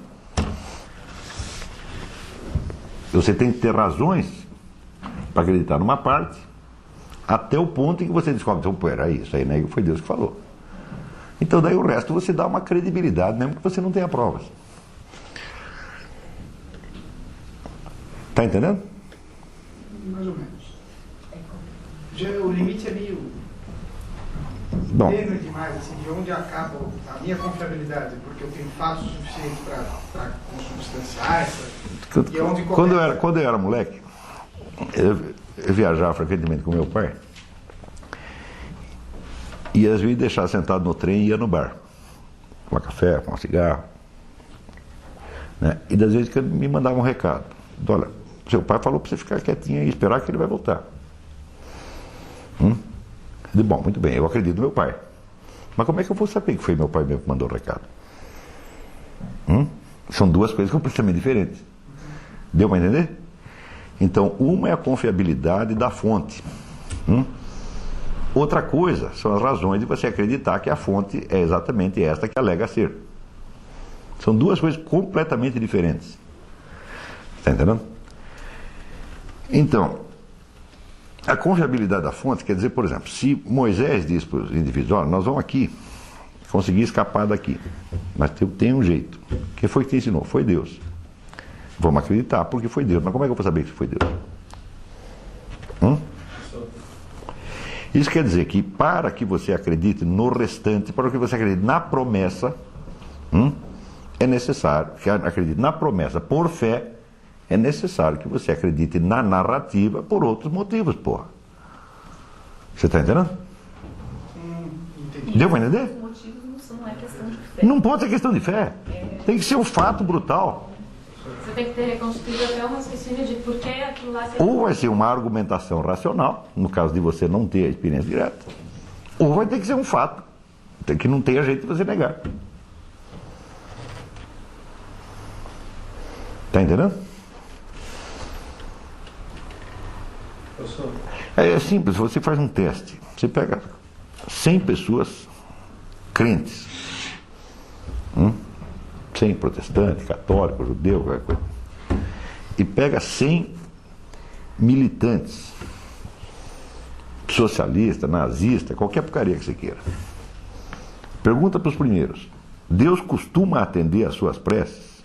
Você tem que ter razões para acreditar numa parte, até o ponto em que você descobre, então, pô, era isso aí, né? Foi Deus que falou. Então daí o resto você dá uma credibilidade, mesmo que você não tenha provas. Está entendendo? Mais ou menos. O limite é meio tênue demais, assim, de onde acaba a minha confiabilidade, porque eu tenho fatos suficientes para consubstanciar essa. E é onde quando eu era moleque, eu viajava frequentemente com meu pai, e às vezes deixava sentado no trem e ia no bar, tomar café, fumar cigarro, né? E das vezes que ele me mandava um recado: olha, seu pai falou para você ficar quietinho e esperar que ele vai voltar. Eu disse, bom, muito bem, eu acredito no meu pai, mas como é que eu vou saber que foi meu pai mesmo que mandou o recado? São duas coisas completamente diferentes. Deu para entender? Então, uma é a confiabilidade da fonte. Outra coisa são as razões de você acreditar que a fonte é exatamente esta que alega ser. São duas coisas completamente diferentes. Está entendendo? Então, a confiabilidade da fonte quer dizer, por exemplo, se Moisés diz para os indivíduos: olha, nós vamos aqui conseguir escapar daqui, mas tem um jeito. Quem foi que te ensinou? Foi Deus. Vamos acreditar porque foi Deus. Mas como é que eu vou saber que foi Deus? Isso quer dizer que para que você acredite no restante, para que você acredite na promessa, é necessário que acredite na promessa por fé. É necessário que você acredite na narrativa por outros motivos, porra. Você está entendendo? Deu para entender? Os motivos não é questão de fé. Não pode ser questão de fé. Tem que ser um fato brutal. Você tem que ter reconstruído até o raciocínio de por que aquilo lá... Ou vai ser uma argumentação racional, no caso de você não ter a experiência direta, ou vai ter que ser um fato, que não tenha jeito de você negar. Está entendendo? É simples, você faz um teste. Você pega 100 pessoas crentes, 100 protestantes, católicos, judeus, qualquer coisa, e pega 100 militantes, socialista, nazista, qualquer porcaria que você queira. Pergunta para os primeiros: Deus costuma atender às suas preces?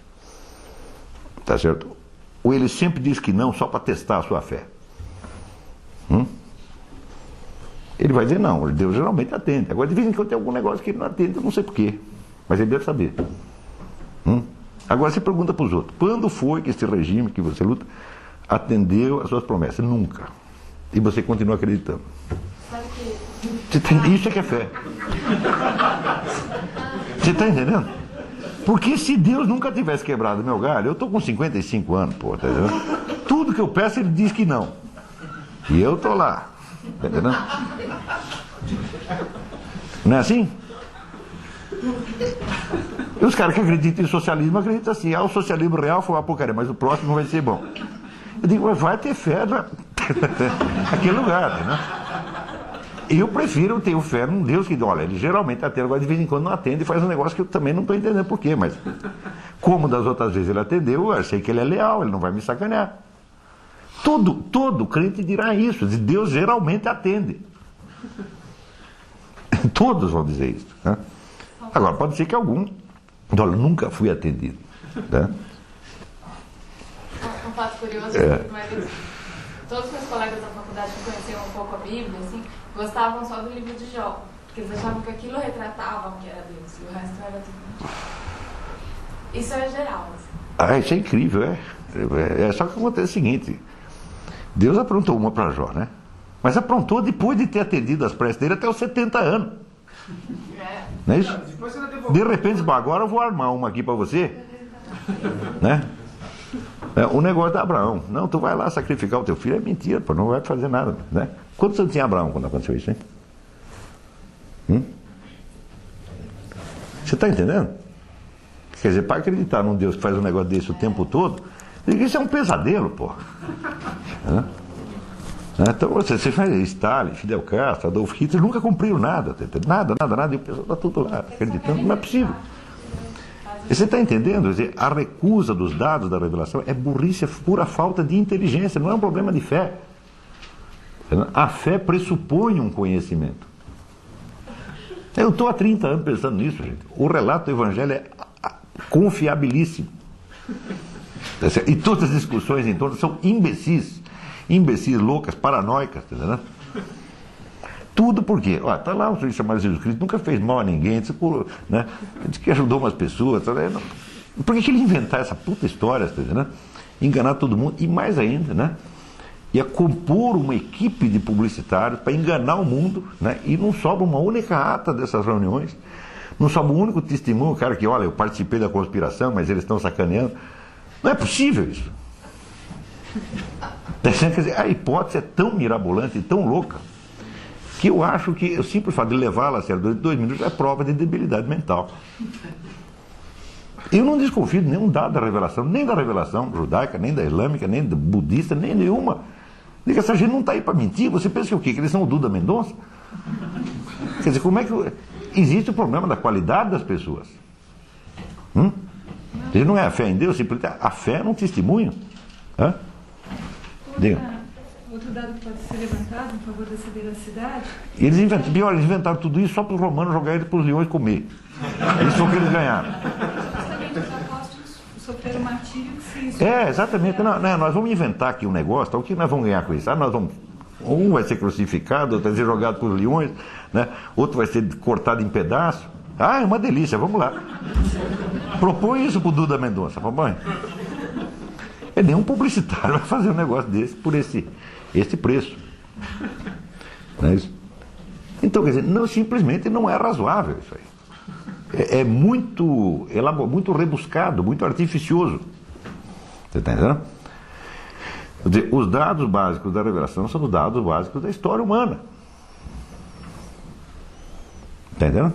Tá certo? Ou ele sempre diz que não, só para testar a sua fé? Ele vai dizer não, Deus geralmente atende. Agora de vez em quando tem algum negócio que ele não atende, eu não sei porquê, mas ele deve saber. Agora você pergunta para os outros: quando foi que esse regime que você luta atendeu às suas promessas? Nunca. E você continua acreditando. Isso é que é fé. Você está entendendo? Porque se Deus nunca tivesse quebrado meu galho, eu estou com 55 anos, pô, tá entendendo? Tudo que eu peço ele diz que não. E eu estou lá. Tá entendendo? Não é assim? E os caras que acreditam em socialismo acreditam assim: o socialismo real foi uma porcaria, mas o próximo vai ser bom. Eu digo, mas vai ter fé naquele lugar, né? Eu prefiro ter fé num Deus que, olha, ele geralmente atende, agora de vez em quando não atende e faz um negócio que eu também não estou entendendo porquê, mas como das outras vezes ele atendeu, eu sei que ele é leal, ele não vai me sacanear. Todo crente dirá isso: Deus geralmente atende. Todos vão dizer isso, né? Agora, pode ser que algum, olha, nunca fui atendido, né? Um fato curioso, mas todos os meus colegas da faculdade que conheciam um pouco a Bíblia, assim, gostavam só do livro de Jó, porque eles achavam que aquilo retratava o que era Deus, e o resto era tudo. Isso é geral, assim. Isso é incrível, é só que acontece o seguinte: Deus aprontou uma para Jó, né? Mas aprontou depois de ter atendido as preces dele até os 70 anos. Não é isso? De repente, agora eu vou armar uma aqui para você, né? O negócio de Abraão: não, tu vai lá sacrificar o teu filho. É mentira, pô, não vai fazer nada, né? Quantos anos tinha Abraão quando aconteceu isso, hein? Você está entendendo? Quer dizer, para acreditar num Deus que faz um negócio desse o tempo todo, isso é um pesadelo, pô. Então você faz Stalin, Fidel Castro, Adolf Hitler, nunca cumpriram nada, nada, e o pessoal está tudo lá, acreditando, não é possível. E você está entendendo? Quer dizer, a recusa dos dados da revelação é burrice, é pura falta de inteligência, não é um problema de fé. A fé pressupõe um conhecimento. Eu estou há 30 anos pensando nisso, gente. O relato do Evangelho é confiabilíssimo. E todas as discussões em torno são imbecis, loucas, paranoicas, entendeu? Tudo por quê? Está lá um sujeito chamado Jesus Cristo, nunca fez mal a ninguém, disse que ajudou umas pessoas. Por que ele inventar essa puta história, entendeu? Enganar todo mundo, e mais ainda, né? Ia compor uma equipe de publicitários para enganar o mundo, né? E não sobra uma única ata dessas reuniões, não sobra um único testemunho, cara, que olha, eu participei da conspiração, mas eles estão sacaneando. Não é possível isso. Quer dizer, a hipótese é tão mirabolante e tão louca que eu acho que o simples fato de levá-la a sério durante 2 minutos é prova de debilidade mental. Eu não desconfio de nenhum dado da revelação, nem da revelação judaica, nem da islâmica, nem da budista, nem nenhuma. Diga, essa gente não está aí para mentir. Você pensa que o quê? Que eles são o Duda Mendonça? Quer dizer, como é que... Existe o problema da qualidade das pessoas. Não é a fé em Deus, simplesmente a fé num testemunho. Diga. Outro dado que pode ser levantado em favor dessa veracidade. Eles inventaram tudo isso só para os romanos jogarem para os leões comer. Isso foi o que eles ganharam. Justamente os apóstolos sofreram martírio que se... Exatamente. Não, nós vamos inventar aqui um negócio, o que nós vamos ganhar com isso? Um vai ser crucificado, outro vai ser jogado para os leões, né? Outro vai ser cortado em pedaços. É uma delícia, vamos lá. Propõe isso para o Duda Mendonça, papai. Nenhum publicitário vai fazer um negócio desse por esse preço. Não é isso? Então, quer dizer, simplesmente não é razoável isso aí. É muito rebuscado, muito artificioso. Você está entendendo? Quer dizer, os dados básicos da revelação são os dados básicos da história humana. Está entendendo?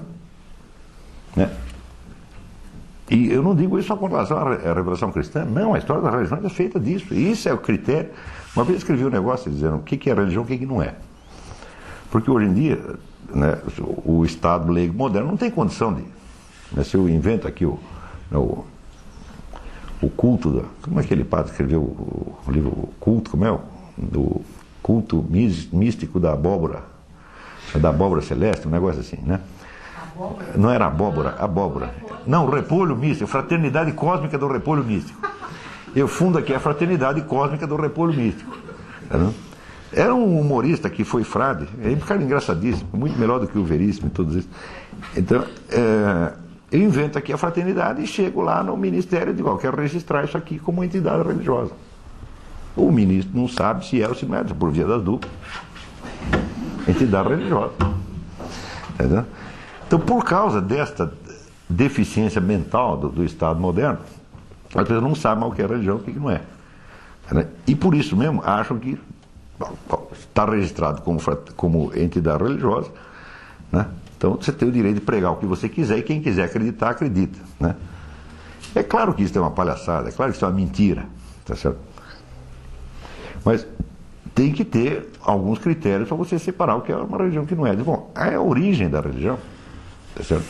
E eu não digo isso só com relação à revelação cristã, não, a história da religião é feita disso, e isso é o critério. Uma vez eu escrevi um negócio dizendo o que é religião e o que não é. Porque hoje em dia, né, o Estado leigo moderno não tem condição de... Né, se eu invento aqui o culto, como é que aquele padre escreveu o livro o culto, como é? Do culto místico da abóbora celeste, um negócio assim, né? Não era abóbora. Não, repolho místico, fraternidade cósmica do repolho místico. Eu fundo aqui a fraternidade cósmica do repolho místico. Era um humorista que foi frade, é um cara engraçadíssimo, muito melhor do que o Veríssimo e todos isso. Então, eu invento aqui a fraternidade e chego lá no ministério e digo, quero registrar isso aqui como entidade religiosa. O ministro não sabe se é ou se não é, por via das dúvidas. Entidade religiosa. Entendeu? Então, por causa desta deficiência mental do Estado moderno, as pessoas não sabem o que é religião e o que não é. E por isso mesmo acham que está registrado como entidade religiosa, né? Então você tem o direito de pregar o que você quiser e quem quiser acreditar, acredita, né? É claro que isso é uma palhaçada, é claro que isso é uma mentira, tá certo? Mas tem que ter alguns critérios para você separar o que é uma religião e o que não é. Bom, a origem da religião, tá certo?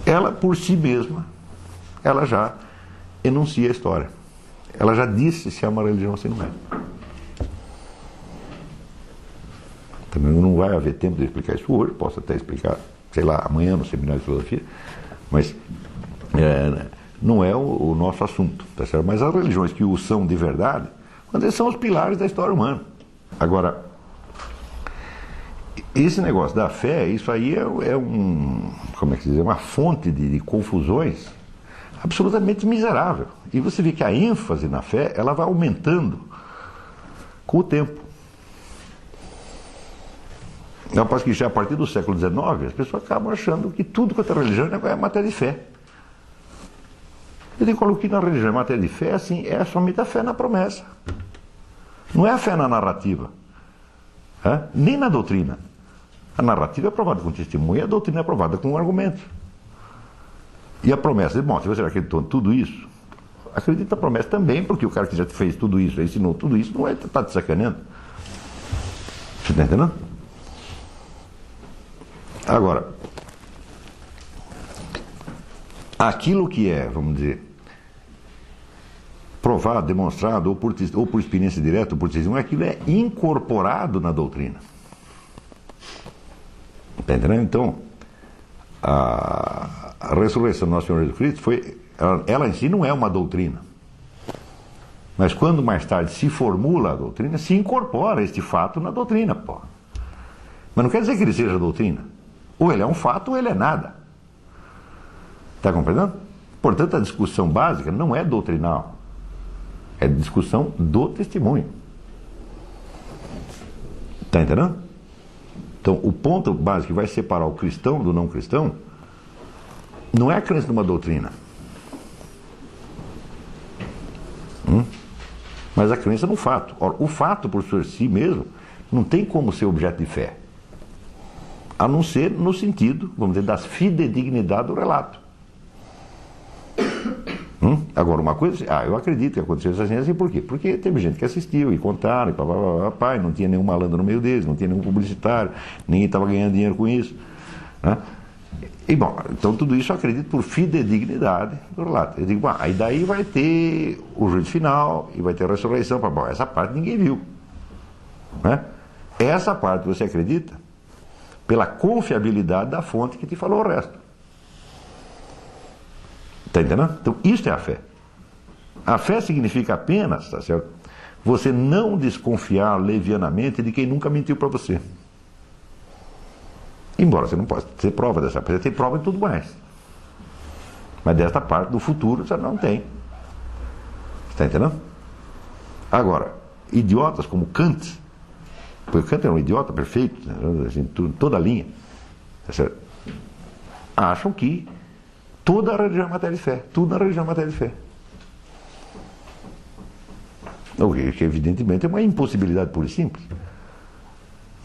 Ela por si mesma, ela já enuncia a história. Ela já disse se é uma religião ou se não é. Também não vai haver tempo de explicar isso hoje, posso até explicar, sei lá, amanhã no seminário de filosofia, mas não é o nosso assunto, tá certo? Mas as religiões que o são de verdade, eles são os pilares da história humana. Agora, esse negócio da fé, isso aí é uma fonte de confusões absolutamente miserável. E você vê que a ênfase na fé, ela vai aumentando com o tempo. Eu acho que já a partir do século XIX, as pessoas acabam achando que tudo quanto é religião é matéria de fé. Eu digo que na religião é matéria de fé, assim, é somente a fé na promessa. Não é a fé na narrativa, nem na doutrina. A narrativa é provada com testemunho e a doutrina é provada com argumentos. E a promessa, bom, se você acreditou em tudo isso, Acredita na promessa também, porque o cara que já fez tudo isso, ensinou tudo isso, não está te sacaneando. Você está entendendo? Agora, aquilo que é, vamos dizer, provado, demonstrado, ou por experiência direta, ou por testemunho, aquilo é incorporado na doutrina. Está entendendo? Então, a ressurreição do nosso Senhor Jesus Cristo ela em si não é uma doutrina. Mas quando mais tarde se formula a doutrina, se incorpora este fato na doutrina, pô. Mas não quer dizer que ele seja doutrina. Ou ele é um fato ou ele é nada. Está compreendendo? Portanto, a discussão básica não é doutrinal. É discussão do testemunho. Está entendendo? Então, o ponto básico que vai separar o cristão do não cristão não é a crença numa doutrina. Mas a crença no fato. Ora, o fato, por si mesmo, não tem como ser objeto de fé. A não ser no sentido, vamos dizer, da fidedignidade do relato. Agora, uma coisa, eu acredito que aconteceu isso assim, por quê? Porque teve gente que assistiu e contaram, e não tinha nenhum malandro no meio deles, não tinha nenhum publicitário, ninguém estava ganhando dinheiro com isso. Né? E bom, então tudo isso eu acredito por fidedignidade do relato. Eu digo, bom, aí daí vai ter o juízo final e vai ter a ressurreição. Bom, essa parte ninguém viu. Né? Essa parte você acredita pela confiabilidade da fonte que te falou o resto. Está entendendo? Então isso é a fé. A fé significa apenas, tá certo? Você não desconfiar levianamente de quem nunca mentiu para você. Embora você não possa ter prova dessa parte, você tem prova de tudo mais. Mas desta parte do futuro você não tem. Está entendendo? Agora, idiotas como Kant, porque Kant era um idiota perfeito, assim, toda a linha, tá certo? Acham que toda a religião é matéria de fé, tudo na religião é matéria de fé. O que evidentemente é uma impossibilidade pura e simples.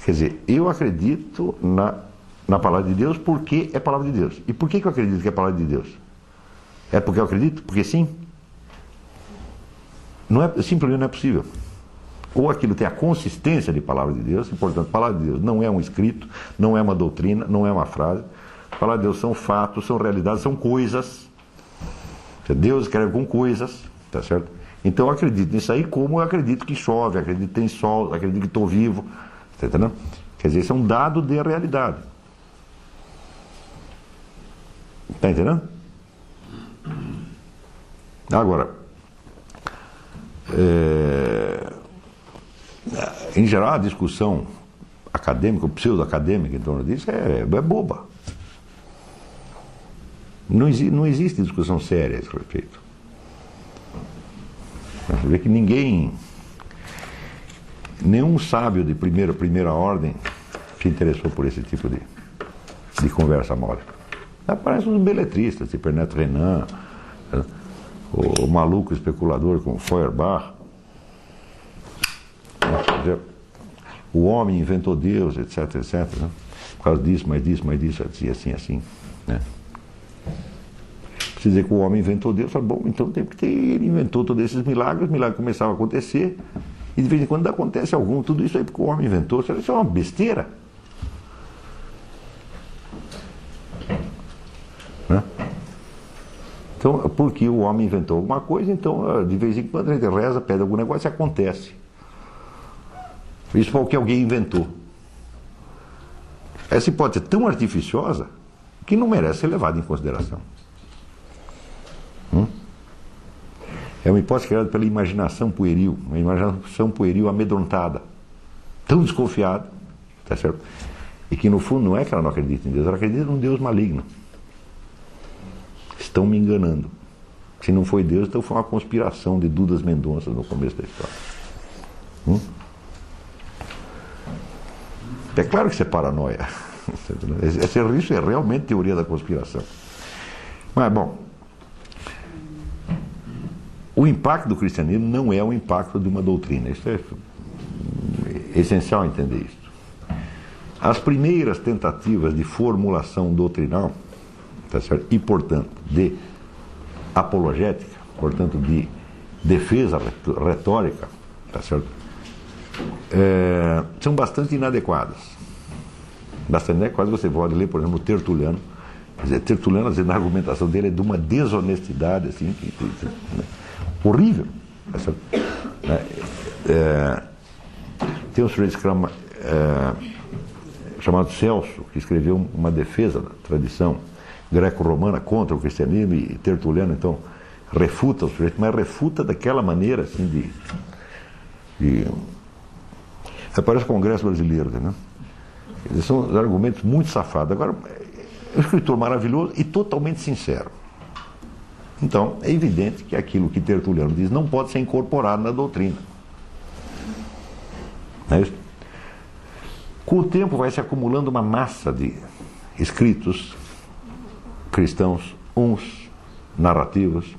Quer dizer, eu acredito na palavra de Deus porque é palavra de Deus. E por que eu acredito que é palavra de Deus? É porque eu acredito? Porque sim? Simplesmente não é possível. Ou aquilo tem a consistência de palavra de Deus, e portanto, palavra de Deus não é um escrito, não é uma doutrina, não é uma frase. Palavra de Deus são fatos, são realidades, são coisas. Deus escreve com coisas, tá certo? Então eu acredito nisso aí como eu acredito que chove, acredito que tem sol, acredito que estou vivo, tá entendendo? Quer dizer, isso é um dado de realidade. Está entendendo? Agora, em geral a discussão acadêmica, pseudo-acadêmica em torno disso é boba. Não existe discussão séria a esse respeito. Você vê que nenhum sábio de primeira ordem se interessou por esse tipo de conversa mole. Aparecem uns beletristas, tipo Ernest Renan, o maluco especulador como Feuerbach. O homem inventou Deus, etc, etc. Né? Por causa disso, mais disso, assim. Né? Precisa dizer que o homem inventou Deus, fala, bom, então tem que ter, ele inventou todos esses milagres, os milagres começavam a acontecer, e de vez em quando acontece algum, tudo isso aí porque o homem inventou, isso é uma besteira. Né? Então, porque o homem inventou alguma coisa, então de vez em quando a gente reza, pede algum negócio e acontece. Isso porque alguém inventou. Essa hipótese é tão artificiosa que não merece ser levada em consideração. É uma hipótese criada pela imaginação pueril, uma imaginação pueril amedrontada, tão desconfiada, tá certo? E que no fundo não é que ela não acredita em Deus, ela acredita num Deus maligno. Estão me enganando. Se não foi Deus, então foi uma conspiração de Dudas Mendonça no começo da história. É claro que isso é paranoia. Isso é realmente teoria da conspiração. Mas, bom, o impacto do cristianismo não é o impacto de uma doutrina. Isso é essencial entender isso. As primeiras tentativas de formulação doutrinal, tá certo? E, portanto, de apologética, portanto, de defesa retórica, tá certo? São bastante inadequadas. Bastante inadequadas. Você pode ler, por exemplo, o Tertuliano. Quer dizer, Tertuliano, às vezes, na argumentação dele é de uma desonestidade assim, horrível. Tá certo? Tem um sujeito chamado Celso, que escreveu uma defesa da tradição greco-romana contra o cristianismo, e Tertuliano, então, refuta o sujeito, mas refuta daquela maneira, assim, parece o Congresso Brasileiro, né? São argumentos muito safados. Agora, é um escritor maravilhoso e totalmente sincero. Então, é evidente que aquilo que Tertuliano diz não pode ser incorporado na doutrina. Não é isso? Com o tempo vai se acumulando uma massa de escritos cristãos, uns narrativos,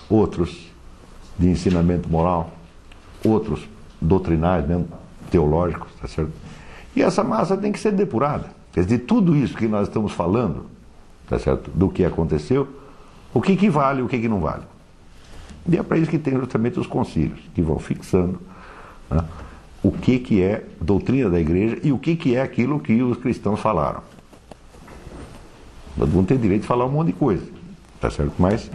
outros de ensinamento moral, outros doutrinais, mesmo teológicos, tá certo? E essa massa tem que ser depurada. Quer dizer, tudo isso que nós estamos falando, tá certo? Do que aconteceu, o que vale e o que não vale. E é para isso que tem justamente os concílios, que vão fixando, né, o que é doutrina da igreja e o que é aquilo que os cristãos falaram. Todo mundo tem direito de falar um monte de coisa, tá certo? Mas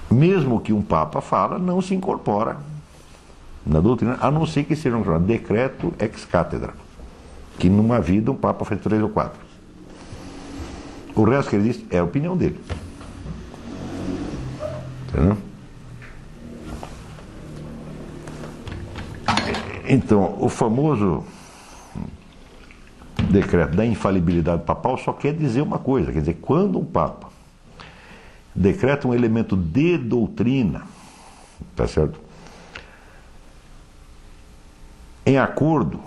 mesmo que um papa fala, não se incorpora na doutrina, a não ser que seja um decreto ex cátedra, que numa vida um papa faz 3 ou 4. O resto que ele diz é a opinião dele. Entendeu? Então, o famoso decreto da infalibilidade papal só quer dizer uma coisa, quer dizer, quando um papa decreta um elemento de doutrina, tá certo? Em acordo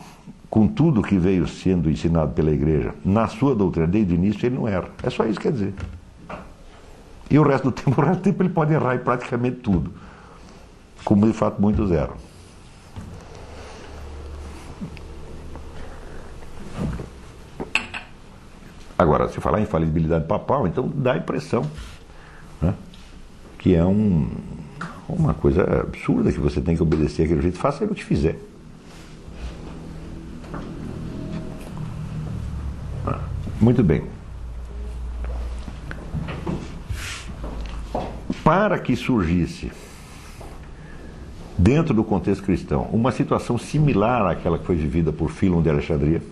com tudo que veio sendo ensinado pela igreja, na sua doutrina desde o início, ele não erra. É só isso que quer dizer. E o resto do tempo ele pode errar em praticamente tudo, como de fato muitos erram. Agora, se falar em infalibilidade papal, então dá a impressão, né, que é uma coisa absurda, que você tem que obedecer aquele jeito. Faça o que fizer. Muito bem. Para que surgisse, dentro do contexto cristão, uma situação similar àquela que foi vivida por Fílon de Alexandria,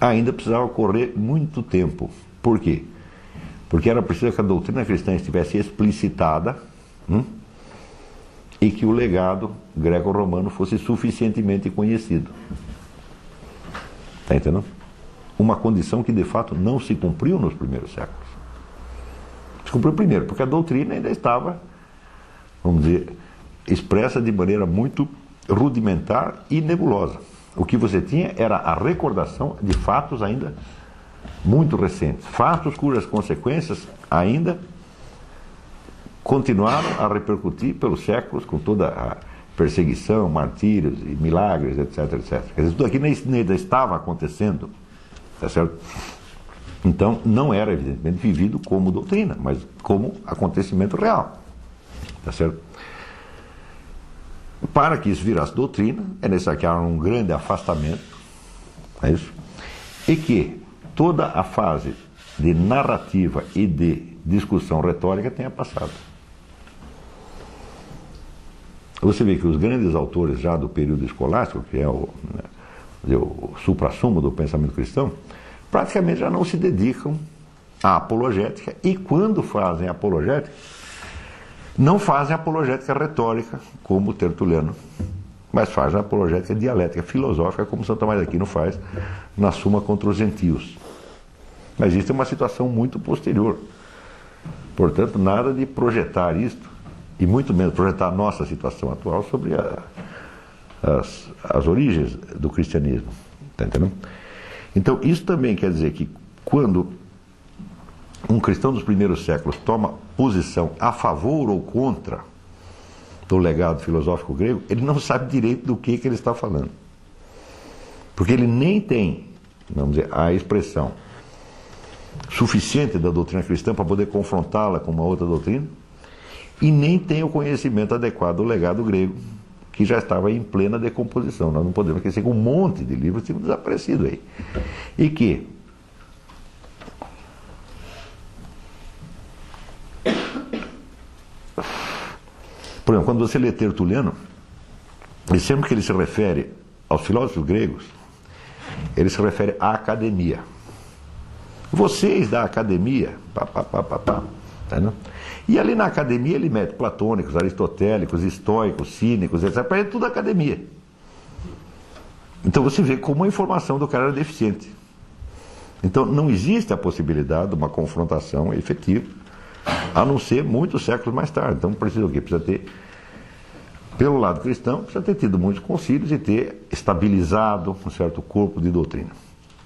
ainda precisava correr muito tempo. Por quê? Porque era preciso que a doutrina cristã estivesse explicitada, e que o legado greco-romano fosse suficientemente conhecido. Está entendendo? Uma condição que de fato não se cumpriu nos primeiros séculos. Se cumpriu primeiro, porque a doutrina ainda estava, vamos dizer, expressa de maneira muito rudimentar e nebulosa. O que você tinha era a recordação de fatos ainda muito recentes, fatos cujas consequências ainda continuaram a repercutir pelos séculos, com toda a perseguição, martírios e milagres, etc, etc. Quer dizer, tudo aquilo ainda estava acontecendo, tá certo? Então, não era, evidentemente, vivido como doutrina, mas como acontecimento real, tá certo? Para que isso virasse doutrina, é necessário que haja um grande afastamento, é isso? E que toda a fase de narrativa e de discussão retórica tenha passado. Você vê que os grandes autores já do período escolástico, que é o suprassumo do pensamento cristão, praticamente já não se dedicam à apologética, e quando fazem apologética, não fazem apologética retórica, como Tertuliano, mas fazem apologética dialética, filosófica, como Santo Tomás de Aquino faz na Suma contra os Gentios. Mas isso é uma situação muito posterior. Portanto, nada de projetar isto, e muito menos projetar a nossa situação atual sobre as origens do cristianismo. Está entendendo? Então, isso também quer dizer que quando um cristão dos primeiros séculos toma posição a favor ou contra do legado filosófico grego, ele não sabe direito do que ele está falando. Porque ele nem tem vamos dizer, a expressão suficiente da doutrina cristã para poder confrontá-la com uma outra doutrina, e nem tem o conhecimento adequado do legado grego, que já estava em plena decomposição. Nós não podemos esquecer que um monte de livros tinham desaparecido aí. E que por exemplo, quando você lê Tertuliano, e sempre que ele se refere aos filósofos gregos, ele se refere à academia. Vocês da academia, tá, não? E ali na academia ele mete platônicos, aristotélicos, estoicos, cínicos, etc. Para ele tudo academia. Então você vê como a informação do cara era deficiente. Então não existe a possibilidade de uma confrontação efetiva, a não ser muitos séculos mais tarde. Então precisa o quê? Precisa ter, pelo lado cristão, precisa ter tido muitos concílios e ter estabilizado um certo corpo de doutrina.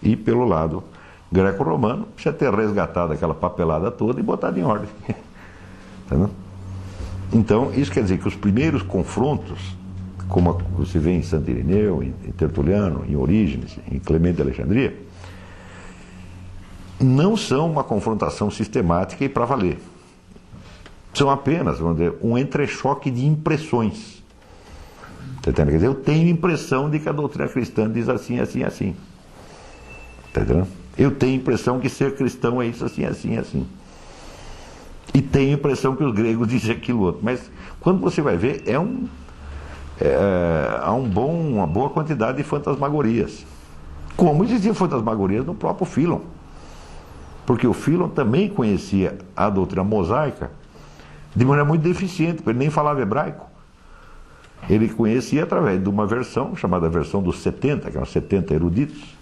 E pelo lado greco-romano, precisa ter resgatado aquela papelada toda e botado em ordem. Entendeu? Então, isso quer dizer que os primeiros confrontos, como você vê em Santo Irineu, em Tertuliano, em Orígenes, em Clemente de Alexandria, não são uma confrontação sistemática e para valer. São apenas, vamos dizer, um entrechoque de impressões. Tá entendendo? Quer dizer, eu tenho impressão de que a doutrina cristã diz assim, assim, assim. Tá entendendo? Eu tenho impressão que ser cristão é isso, assim, assim, assim. E tenho impressão que os gregos dizem aquilo outro. Mas quando você vai ver, há uma boa quantidade de fantasmagorias. Como existiam fantasmagorias no próprio Philon. Porque o Philon também conhecia a doutrina mosaica de maneira muito deficiente, porque ele nem falava hebraico. Ele conhecia através de uma versão, chamada versão dos 70, que eram 70 eruditos,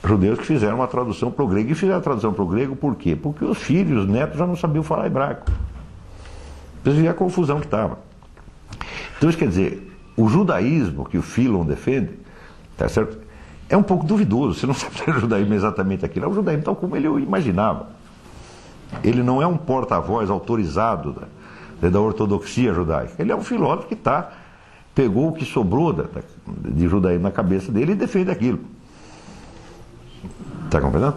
judeus que fizeram uma tradução para o grego. E fizeram a tradução para o grego por quê? Porque os filhos, os netos já não sabiam falar hebraico. Vocês viram a confusão que estava. Então isso quer dizer, o judaísmo que o Philon defende, tá certo? É um pouco duvidoso. Você não sabe se é o judaísmo exatamente aquilo. É o judaísmo tal como ele o imaginava. Ele não é um porta-voz autorizado da ortodoxia judaica. Ele é um filósofo que pegou o que sobrou de judaísmo na cabeça dele e defende aquilo. Está compreendendo?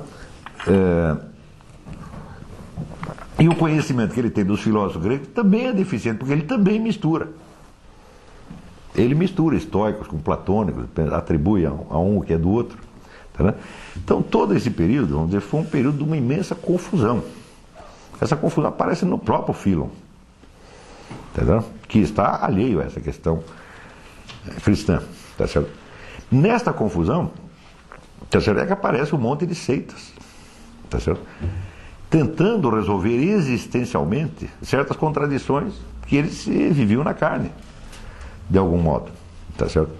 E o conhecimento que ele tem dos filósofos gregos também é deficiente, porque ele também mistura. Ele mistura estoicos com platônicos, atribui a um o que é do outro. Tá, né? Então todo esse período, vamos dizer, foi um período de uma imensa confusão. Essa confusão aparece no próprio Philon, tá, que está alheio a essa questão cristã. Tá certo? Nesta confusão, tá certo, é que aparece um monte de seitas, tá certo? Tentando resolver existencialmente certas contradições que eles viviam na carne, de algum modo, tá certo?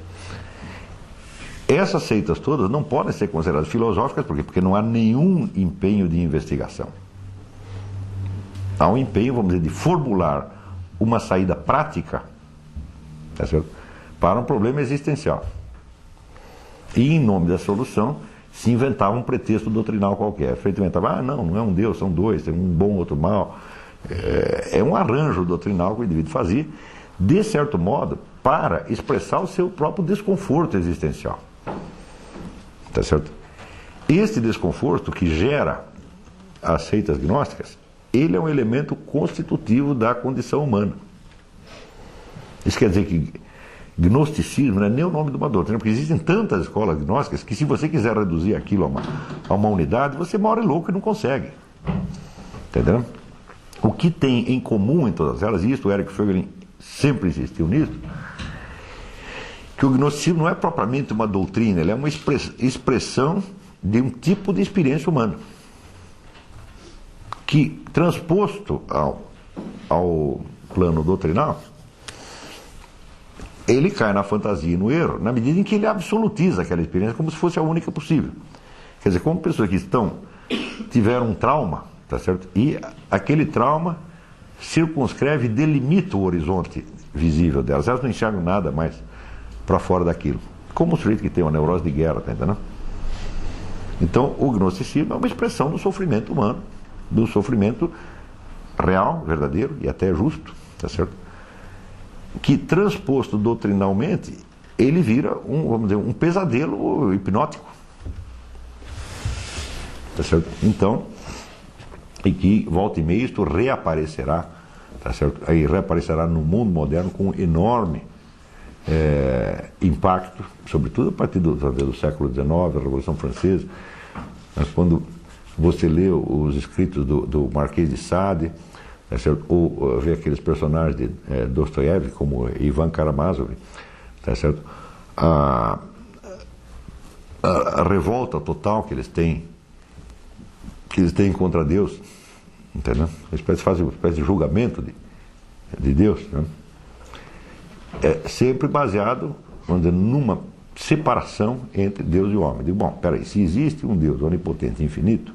Essas seitas todas não podem ser consideradas filosóficas, por quê? Porque não há nenhum empenho de investigação. Há um empenho, vamos dizer, de formular uma saída prática, tá certo? Para um problema existencial. E em nome da solução se inventava um pretexto doutrinal qualquer. Feito inventava, não é um Deus, são dois, tem um bom, outro mal. É um arranjo doutrinal que o indivíduo fazia, de certo modo, para expressar o seu próprio desconforto existencial. Tá certo? Este desconforto que gera as seitas gnósticas, ele é um elemento constitutivo da condição humana. Isso quer dizer que gnosticismo não é nem o nome de uma doutrina, porque existem tantas escolas gnósticas que se você quiser reduzir aquilo a uma unidade, você mora louco e não consegue. Entendeu? O que tem em comum em todas elas, e isto o Eric Voegelin sempre insistiu nisso, que o gnosticismo não é propriamente uma doutrina, ele é uma expressão de um tipo de experiência humana, que, transposto ao plano doutrinal, ele cai na fantasia e no erro, na medida em que ele absolutiza aquela experiência como se fosse a única possível. Quer dizer, como pessoas que tiveram um trauma, tá certo? E aquele trauma circunscreve e delimita o horizonte visível delas. Elas não enxergam nada mais para fora daquilo. Como o sujeito que tem uma neurose de guerra, tá entendendo? Então, o gnosticismo é uma expressão do sofrimento humano, do sofrimento real, verdadeiro e até justo, tá certo? Que, transposto doutrinalmente, ele vira um pesadelo hipnótico, Tá certo? Então, e que volta e meia isto reaparecerá, tá certo? Aí reaparecerá no mundo moderno com um enorme impacto, sobretudo a partir do século XIX, a Revolução Francesa. Mas quando você lê os escritos do Marquês de Sade, tá certo? Ou vê aqueles personagens de Dostoiévski, como Ivan Karamazov, tá certo? A revolta total que eles têm contra Deus, entendeu? Eles fazem uma espécie de julgamento de Deus, né? É sempre baseado, vamos dizer, numa separação entre Deus e o homem. Digo, bom, peraí, se existe um Deus onipotente e infinito,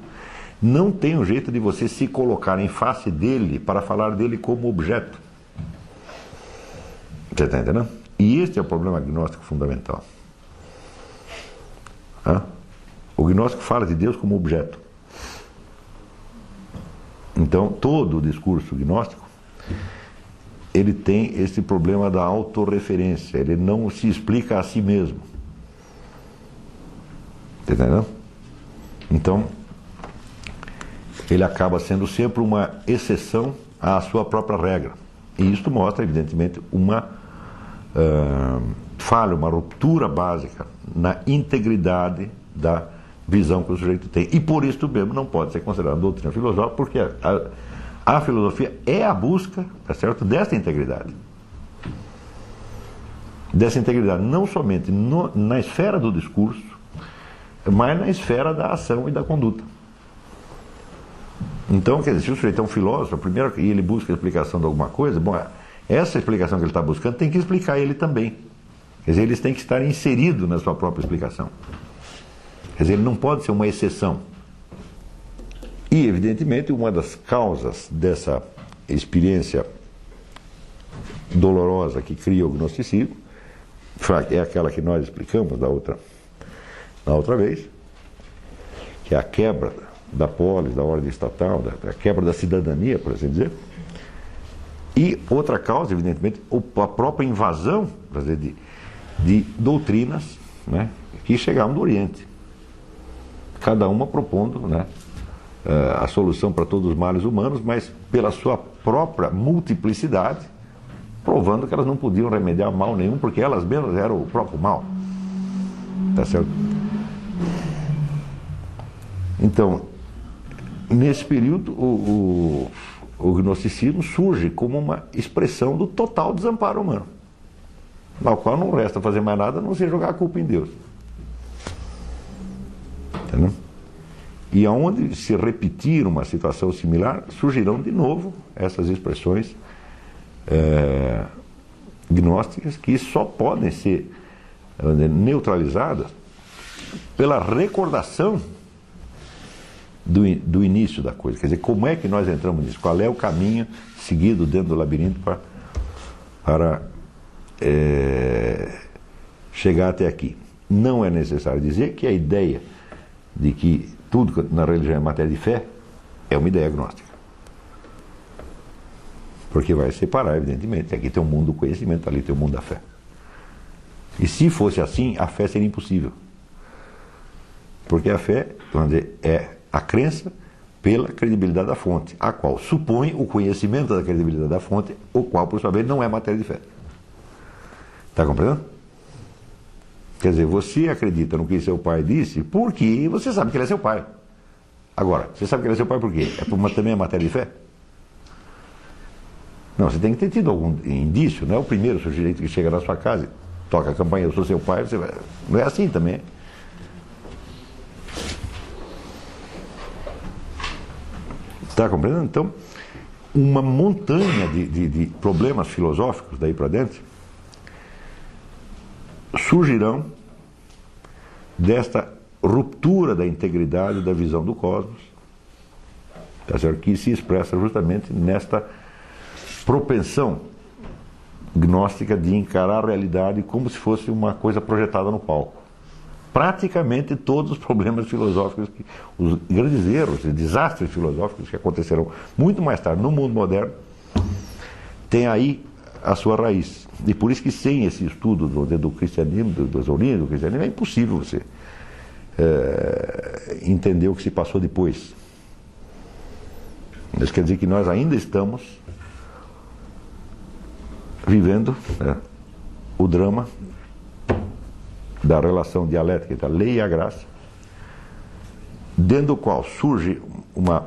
não tem um jeito de você se colocar em face dele para falar dele como objeto. Você está entendendo? E este é o problema agnóstico fundamental. O gnóstico fala de Deus como objeto. Então, todo o discurso gnóstico, ele tem esse problema da autorreferência. Ele não se explica a si mesmo. Está entendendo? Então, ele acaba sendo sempre uma exceção à sua própria regra. E isto mostra, evidentemente, uma falha, uma ruptura básica na integridade da visão que o sujeito tem. E por isso mesmo não pode ser considerado doutrina filosófica, porque a filosofia é a busca, tá certo, dessa integridade. Dessa integridade não somente na esfera do discurso, mas na esfera da ação e da conduta. Então, quer dizer, se o sujeito é um filósofo, primeiro que ele busca a explicação de alguma coisa, bom, essa explicação que ele está buscando tem que explicar ele também. Quer dizer, eles têm que estar inseridos na sua própria explicação. Quer dizer, ele não pode ser uma exceção. E, evidentemente, uma das causas dessa experiência dolorosa que cria o gnosticismo é aquela que nós explicamos na outra vez, que é a quebra da polis, da ordem estatal, a quebra da cidadania, por assim dizer. E outra causa, evidentemente, a própria invasão, quer dizer, de doutrinas, né, que chegaram do Oriente. Cada uma propondo, né, a solução para todos os males humanos, mas pela sua própria multiplicidade, provando que elas não podiam remediar mal nenhum, porque elas mesmas eram o próprio mal. Tá certo? Então, nesse período, o gnosticismo surge como uma expressão do total desamparo humano, ao qual não resta fazer mais nada a não ser jogar a culpa em Deus. Entendeu? E aonde se repetir uma situação similar, surgirão de novo essas expressões gnósticas que só podem ser neutralizadas pela recordação do início da coisa. Quer dizer, como é que nós entramos nisso? Qual é o caminho seguido dentro do labirinto para chegar até aqui? Não é necessário dizer que a ideia de que tudo na religião é matéria de fé é uma ideia agnóstica. Porque vai separar, evidentemente. Aqui tem o mundo do conhecimento, ali tem o mundo da fé. E se fosse assim, a fé seria impossível. Porque a fé, vamos dizer, é a crença pela credibilidade da fonte, a qual supõe o conhecimento da credibilidade da fonte, o qual, por sua vez, não é matéria de fé. Está compreendendo? Quer dizer, você acredita no que seu pai disse porque você sabe que ele é seu pai. Agora, você sabe que ele é seu pai por quê? Também é matéria de fé? Não, você tem que ter tido algum indício, não é o primeiro sujeito que chega na sua casa e toca a campainha, eu sou seu pai, você vai... Não é assim também. Está compreendendo? Então, uma montanha de problemas filosóficos daí para dentro surgirão desta ruptura da integridade da visão do cosmos, tá certo? Que se expressa justamente nesta propensão gnóstica de encarar a realidade como se fosse uma coisa projetada no palco. Praticamente todos os problemas filosóficos, os grandes erros e desastres filosóficos que acontecerão muito mais tarde no mundo moderno, têm aí a sua raiz. E por isso que sem esse estudo do cristianismo, das origens do cristianismo, é impossível você entender o que se passou depois. Isso quer dizer que nós ainda estamos vivendo o drama da relação dialética entre a lei e a graça, dentro do qual surge uma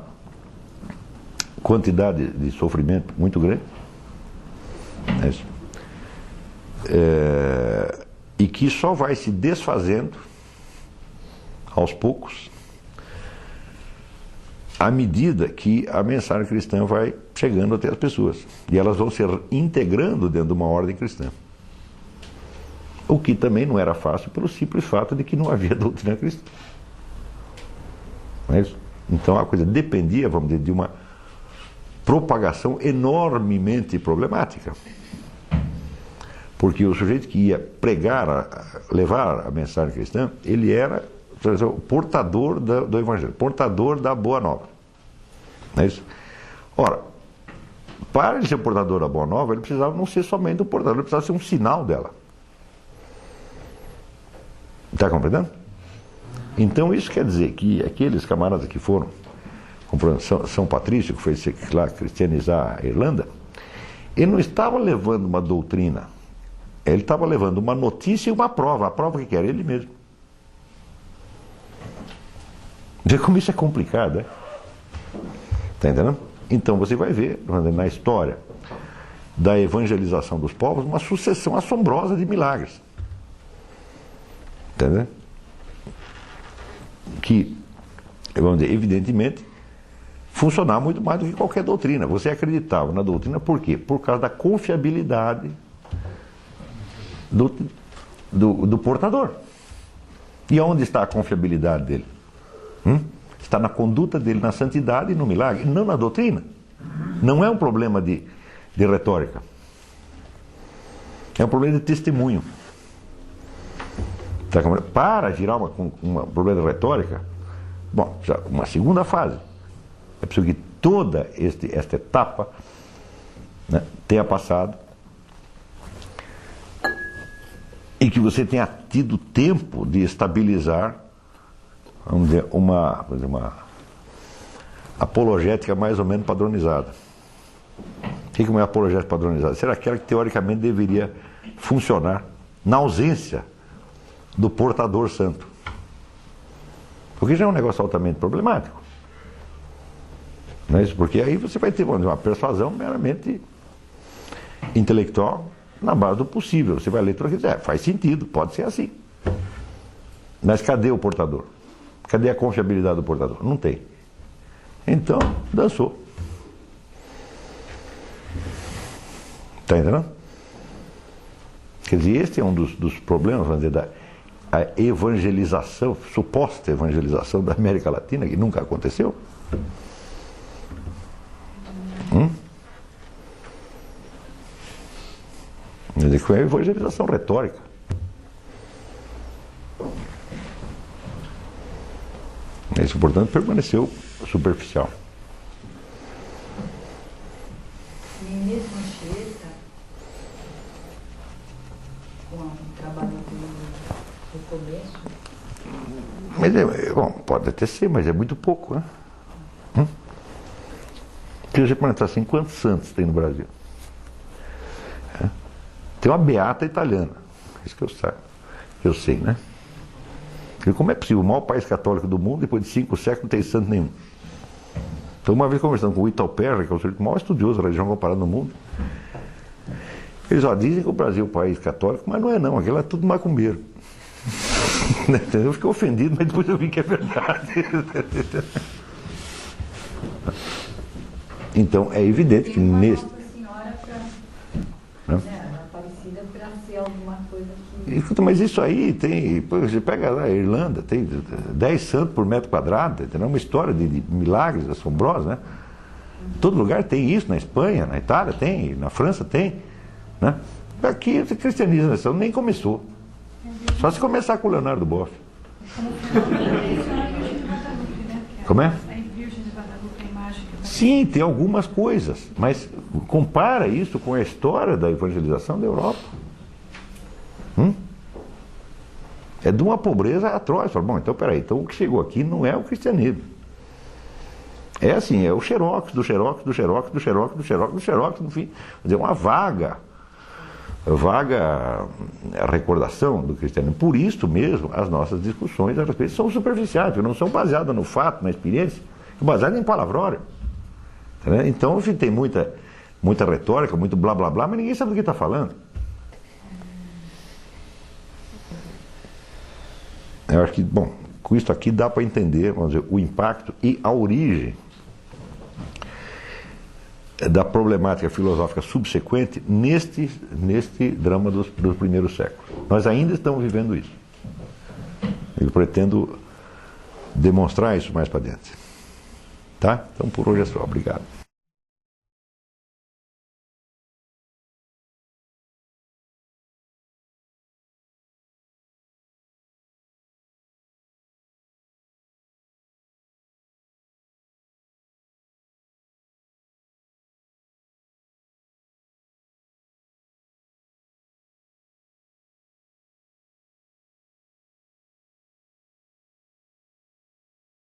quantidade de sofrimento muito grande, e que só vai se desfazendo aos poucos à medida que a mensagem cristã vai chegando até as pessoas e elas vão se integrando dentro de uma ordem cristã, o que também não era fácil pelo simples fato de que não havia doutrina cristã. Não é isso? Então a coisa dependia, vamos dizer, de uma propagação enormemente problemática, porque o sujeito que ia pregar, levar a mensagem cristã, ele era o portador do evangelho, portador da boa nova. Não é isso? Ora, para ele ser portador da boa nova, ele precisava não ser somente um portador, ele precisava ser um sinal dela. Está compreendendo? Então isso quer dizer que aqueles camaradas que foram, como São Patrício, que foi lá cristianizar a Irlanda, ele não estava levando uma doutrina, ele estava levando uma notícia e uma prova. A prova que era ele mesmo. Vê como isso é complicado, né? Está entendendo? Então você vai ver na história da evangelização dos povos uma sucessão assombrosa de milagres. Entendeu? Que, vamos dizer, evidentemente, funcionava muito mais do que qualquer doutrina. Você acreditava na doutrina por quê? Por causa da confiabilidade do portador. E onde está a confiabilidade dele? Está na conduta dele, na santidade e no milagre, não na doutrina. Não é um problema de retórica. É um problema de testemunho. Para virar um problema de retórica, bom, já uma segunda fase. É preciso que toda esta etapa, né, tenha passado e que você tenha tido tempo de estabilizar, vamos dizer, uma apologética mais ou menos padronizada. O que é uma apologética padronizada? Será aquela que teoricamente deveria funcionar na ausência do portador santo. Porque já é um negócio altamente problemático. Não é isso? Porque aí você vai ter uma persuasão meramente intelectual na base do possível. Você vai ler tudo aquilo, faz sentido, pode ser assim. Mas cadê o portador? Cadê a confiabilidade do portador? Não tem. Então, dançou. Está entendendo? Quer dizer, este é um dos problemas, vamos dizer, da evangelização, suposta evangelização da América Latina, que nunca aconteceu. Quer dizer, que foi a evangelização retórica. Isso, portanto, permaneceu superficial. E mesmo Anchieta, com o trabalho do começo? Mas bom, pode até ser, mas é muito pouco, né? Se você perguntar assim, quantos santos tem no Brasil? Tem uma beata italiana, isso que eu sei, né? E como é possível? O maior país católico do mundo, depois de 5 séculos, não tem santo nenhum. Então, uma vez conversando com o Vital Perry, que é o maior estudioso da religião comparada no mundo, eles dizem que o Brasil é um país católico, mas não é não, aquilo é tudo macumbeiro. Eu fiquei ofendido, mas depois eu vi que é verdade. Então, é evidente que nesse... Mas isso aí tem, você pega lá a Irlanda, tem 10 santos por metro quadrado, é uma história de milagres assombrosos, né? Todo lugar tem isso, na Espanha, na Itália tem, na França tem, né? Aqui o cristianismo nem começou, só se começar com o Leonardo Boff. Como é? Sim, tem algumas coisas, mas compara isso com a história da evangelização da Europa. É de uma pobreza atroz. Fala, bom, então peraí, então o que chegou aqui não é o cristianismo. É assim, é o xerox, do xerox, do xerox, do xerox, do xerox, do xerox, no fim. Quer dizer, uma vaga recordação do cristianismo. Por isso mesmo, as nossas discussões a respeito são superficiais, não são baseadas no fato, na experiência, são baseadas em palavrório. Tá? Então, enfim, tem muita retórica, muito blá blá blá, mas ninguém sabe do que está falando. Eu acho que, bom, com isso aqui dá para entender, vamos dizer, o impacto e a origem da problemática filosófica subsequente neste drama dos primeiros séculos. Nós ainda estamos vivendo isso. Eu pretendo demonstrar isso mais para dentro. Tá? Então por hoje é só. Obrigado.